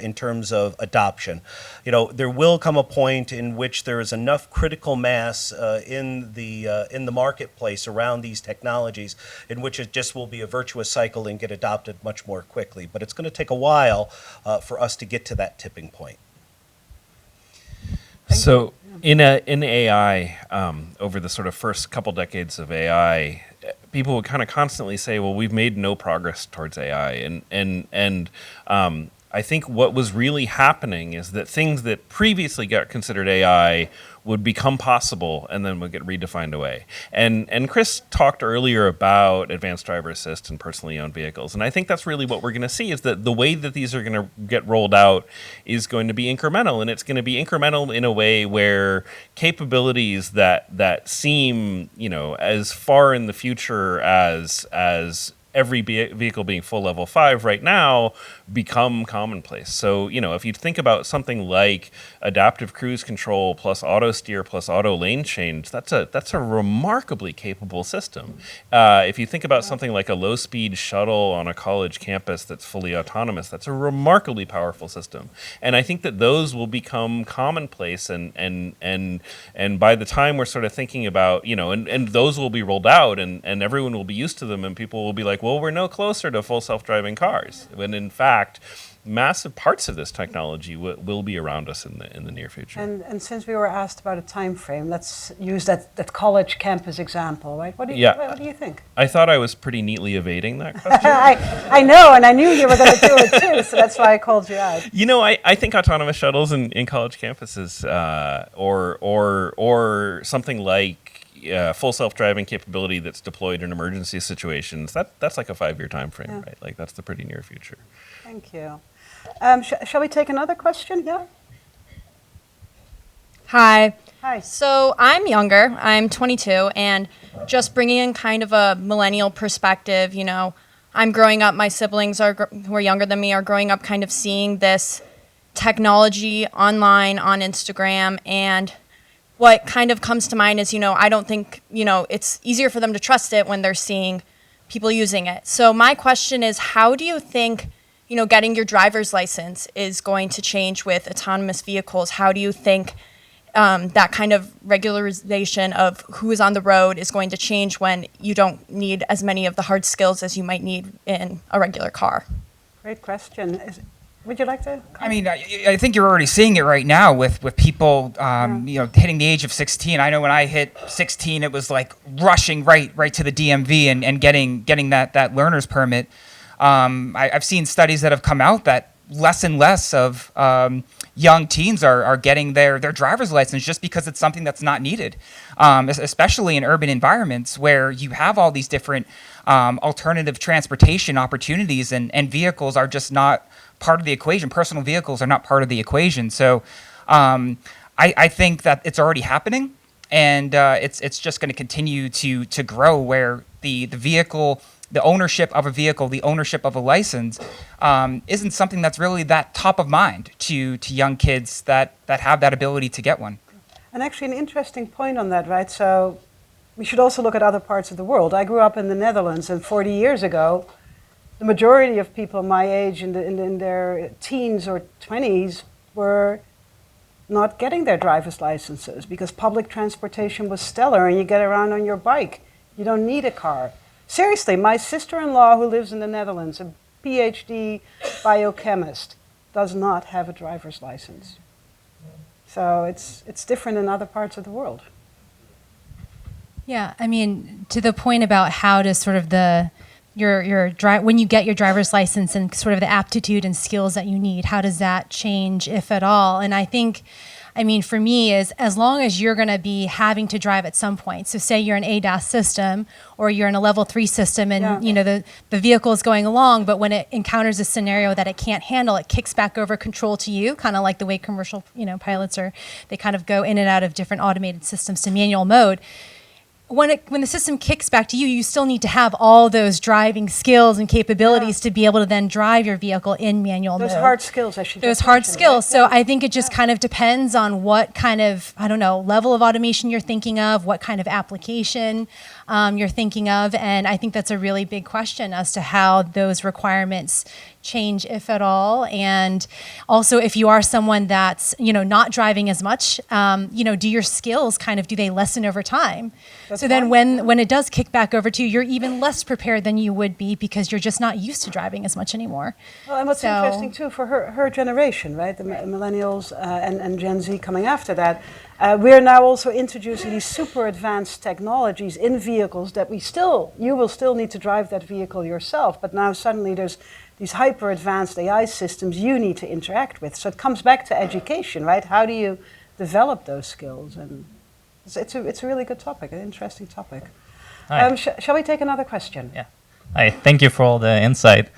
in terms of adoption. There will come a point in which there is enough critical mass in the marketplace around these technologies in which it just will be a virtuous cycle and get adopted much more quickly. But it's going to take a while for us to get to that tipping point. So in AI, over the sort of first couple decades of AI, people would kind of constantly say, well, we've made no progress towards AI. And I think what was really happening is that things that previously got considered AI would become possible and then would get redefined away. And Chris talked earlier about advanced driver assist and personally owned vehicles. And I think that's really what we're going to see is that the way that these are going to get rolled out is going to be incremental. And it's going to be incremental in a way where capabilities that seem, as far in the future as every vehicle being full level 5 right now become commonplace. So, if you think about something like adaptive cruise control plus auto steer plus auto lane change, that's a remarkably capable system. If you think about something like a low speed shuttle on a college campus that's fully autonomous, that's a remarkably powerful system. And I think that those will become commonplace and by the time we're sort of thinking about, and those will be rolled out and everyone will be used to them and people will be like, well, we're no closer to full self-driving cars. When in fact, massive parts of this technology will be around us in the near future. And since we were asked about a time frame, let's use that college campus example, right? What do you think? I thought I was pretty neatly evading that question. I know, and I knew you were going to do it too, so that's why I called you out. I think autonomous shuttles in college campuses or something like full self-driving capability that's deployed in emergency situations, that's like a 5-year time frame, right? Like that's the pretty near future. Thank you. Shall we take another question? Yeah? Hi. Hi. So I'm younger. I'm 22, and just bringing in kind of a millennial perspective, I'm growing up, my siblings who are younger than me are growing up kind of seeing this technology online on Instagram, and what kind of comes to mind is, I don't think, it's easier for them to trust it when they're seeing people using it. So my question is, how do you think, getting your driver's license is going to change with autonomous vehicles? How do you think that kind of regularization of who is on the road is going to change when you don't need as many of the hard skills as you might need in a regular car? Great question. Would you like to? I mean, I think you're already seeing it right now with people, hitting the age of 16. I know when I hit 16, it was like rushing right to the DMV and getting that learner's permit. I've seen studies that have come out that less and less of young teens are getting their driver's license just because it's something that's not needed, especially in urban environments where you have all these different alternative transportation opportunities and vehicles are just not part of the equation. Personal vehicles are not part of the equation. So I think that it's already happening, and it's just going to continue to grow where the vehicle, the ownership of a vehicle, the ownership of a license isn't something that's really that top of mind to young kids that have that ability to get one. And actually, an interesting point on that, right? So we should also look at other parts of the world. I grew up in the Netherlands, and 40 years ago, the majority of people my age in their teens or 20s were not getting their driver's licenses because public transportation was stellar and you get around on your bike. You don't need a car. Seriously, my sister-in-law who lives in the Netherlands, a PhD biochemist, does not have a driver's license. So it's different in other parts of the world. Yeah, I mean, to the point about how to sort of when you get your driver's license and sort of the aptitude and skills that you need, how does that change, if at all? And I think, I mean, for me, is as long as you're going to be having to drive at some point. So say you're an ADAS system or you're in a level 3 system and the vehicle is going along, but when it encounters a scenario that it can't handle, it kicks back over control to you, kind of like the way commercial pilots they kind of go in and out of different automated systems to manual mode. When the system kicks back to you, you still need to have all those driving skills and capabilities to be able to then drive your vehicle in manual mode. Those hard skills, I should Those just hard mention, skills. right? So I think it just kind of depends on what kind of, level of automation you're thinking of, what kind of application you're thinking of. And I think that's a really big question as to how those requirements change, if at all. And also, if you are someone that's, not driving as much, do your skills do they lessen over time? So then when it does kick back over to you, you're even less prepared than you would be because you're just not used to driving as much anymore. Well, and what's interesting too for her generation, right, the millennials and Gen Z coming after that, we're now also introducing these super advanced technologies in vehicles that you will still need to drive that vehicle yourself, but now suddenly there's these hyper advanced AI systems you need to interact with. So it comes back to education, right? How do you develop those skills? And it's a really good topic, an interesting topic. Shall we take another question? Yeah. Hi, thank you for all the insight.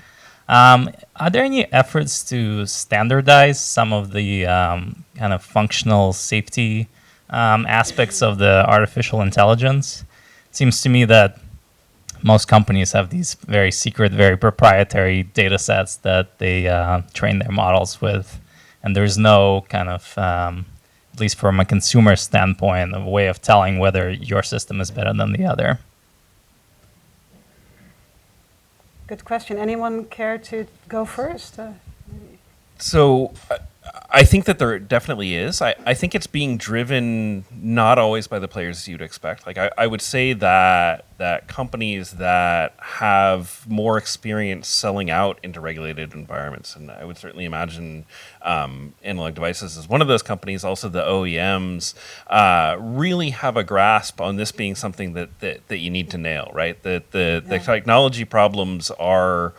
Are there any efforts to standardize some of the kind of functional safety aspects of the artificial intelligence? It seems to me that most companies have these very secret, very proprietary data sets that they train their models with, and there's no kind of, at least from a consumer standpoint, a way of telling whether your system is better than the other. Good question. Anyone care to go first? So I think that there definitely is. I think it's being driven not always by the players you'd expect. Like I would say that companies that have more experience selling out into regulated environments, and I would certainly imagine Analog Devices is one of those companies. Also, the OEMs really have a grasp on this being something that you need to nail. Right, the technology problems are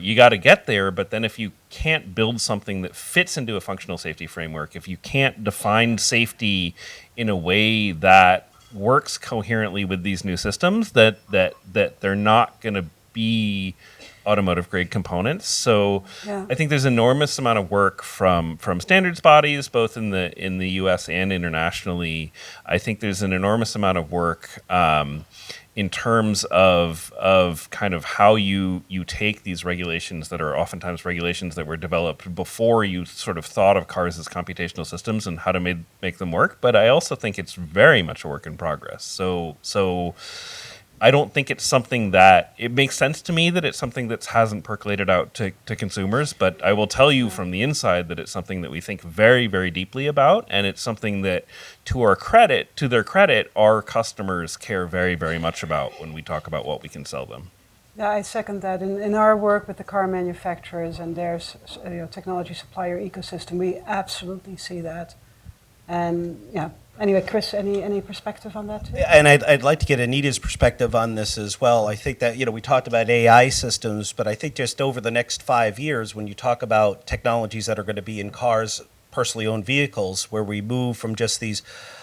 you got to get there, but then if you can't build something that fits into a functional safety framework, if you can't define safety in a way that works coherently with these new systems, that they're not going to be automotive grade components. So I think there's enormous amount of work from standards bodies, both in the US and internationally. I think there's an enormous amount of work in terms of kind of how you take these regulations that are oftentimes regulations that were developed before you sort of thought of cars as computational systems and how to make them work. But I also think it's very much a work in progress. So I don't think it's something that, it makes sense to me that it's something that hasn't percolated out to consumers, but I will tell you from the inside that it's something that we think very, very deeply about, and it's something that, to their credit, our customers care very, very much about when we talk about what we can sell them. Yeah, I second that. In our work with the car manufacturers and their technology supplier ecosystem, we absolutely see that. And yeah, anyway, Chris, any perspective on that too? And I'd like to get Anita's perspective on this as well. I think that, we talked about AI systems, but I think just over the next 5 years, when you talk about technologies that are going to be in cars, personally owned vehicles, where we move from just these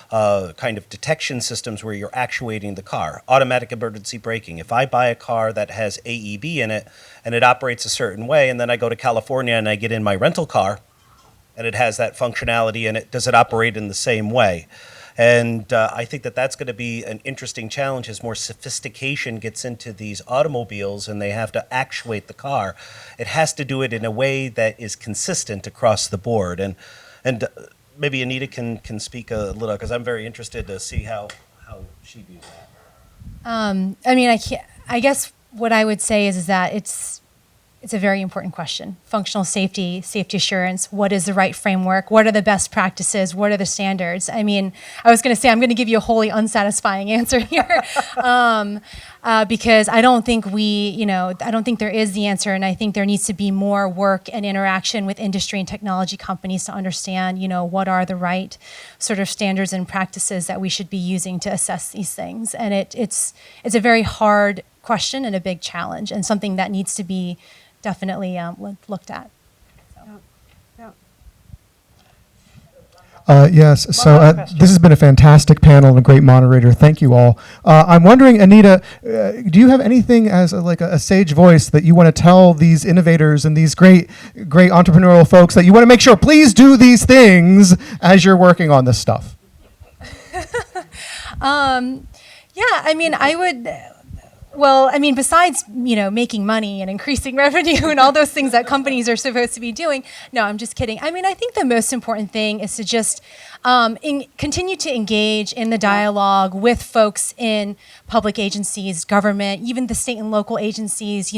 kind of detection systems where you're actuating the car, automatic emergency braking. If I buy a car that has AEB in it and it operates a certain way, and then I go to California and I get in my rental car and it has that functionality in it, does it operate in the same way? And I think that that's going to be an interesting challenge as more sophistication gets into these automobiles and they have to actuate the car. It has to do it in a way that is consistent across the board. And maybe Anita can speak a little, because I'm very interested to see how she views that. I mean, I guess what I would say is that it's a very important question. Functional safety, safety assurance, what is the right framework? What are the best practices? What are the standards? I mean, I was going to say, I'm going to give you a wholly unsatisfying answer here because I don't think I don't think there is the answer. And I think there needs to be more work and interaction with industry and technology companies to understand, what are the right sort of standards and practices that we should be using to assess these things. And it's a very hard question and a big challenge and something that needs to be definitely looked at. Yes, so this has been a fantastic panel and a great moderator. Thank you all. I'm wondering, Anita, do you have anything as a sage voice that you want to tell these innovators and these great entrepreneurial folks that you want to make sure, please do these things as you're working on this stuff? I mean, I would... Well, I mean, besides, making money and increasing revenue and all those things that companies are supposed to be doing, no, I'm just kidding. I mean, I think the most important thing is to just continue to engage in the dialogue with folks in public agencies, government, even the state and local agencies,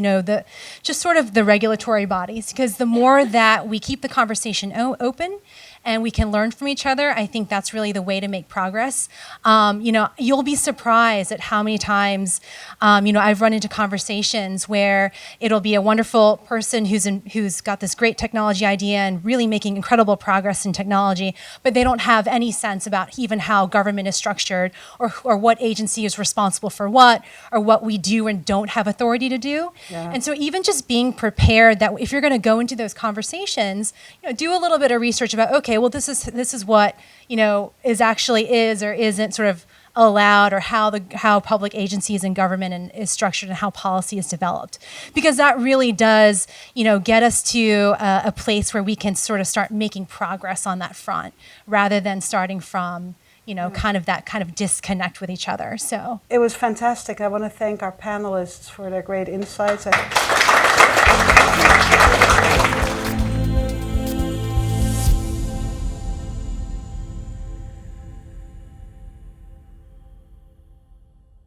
just sort of the regulatory bodies. Because the more that we keep the conversation open, and we can learn from each other, I think that's really the way to make progress. You'll be surprised at how many times, I've run into conversations where it'll be a wonderful person who's got this great technology idea and really making incredible progress in technology, but they don't have any sense about even how government is structured or what agency is responsible for what, or what we do and don't have authority to do. Yeah. And so even just being prepared that if you're gonna go into those conversations, do a little bit of research about, okay, well, this is what is or isn't sort of allowed, or how public agencies and government is structured and how policy is developed, because that really does get us to a place where we can sort of start making progress on that front, rather than starting from kind of disconnect with each other. So it was fantastic. I want to thank our panelists for their great insights.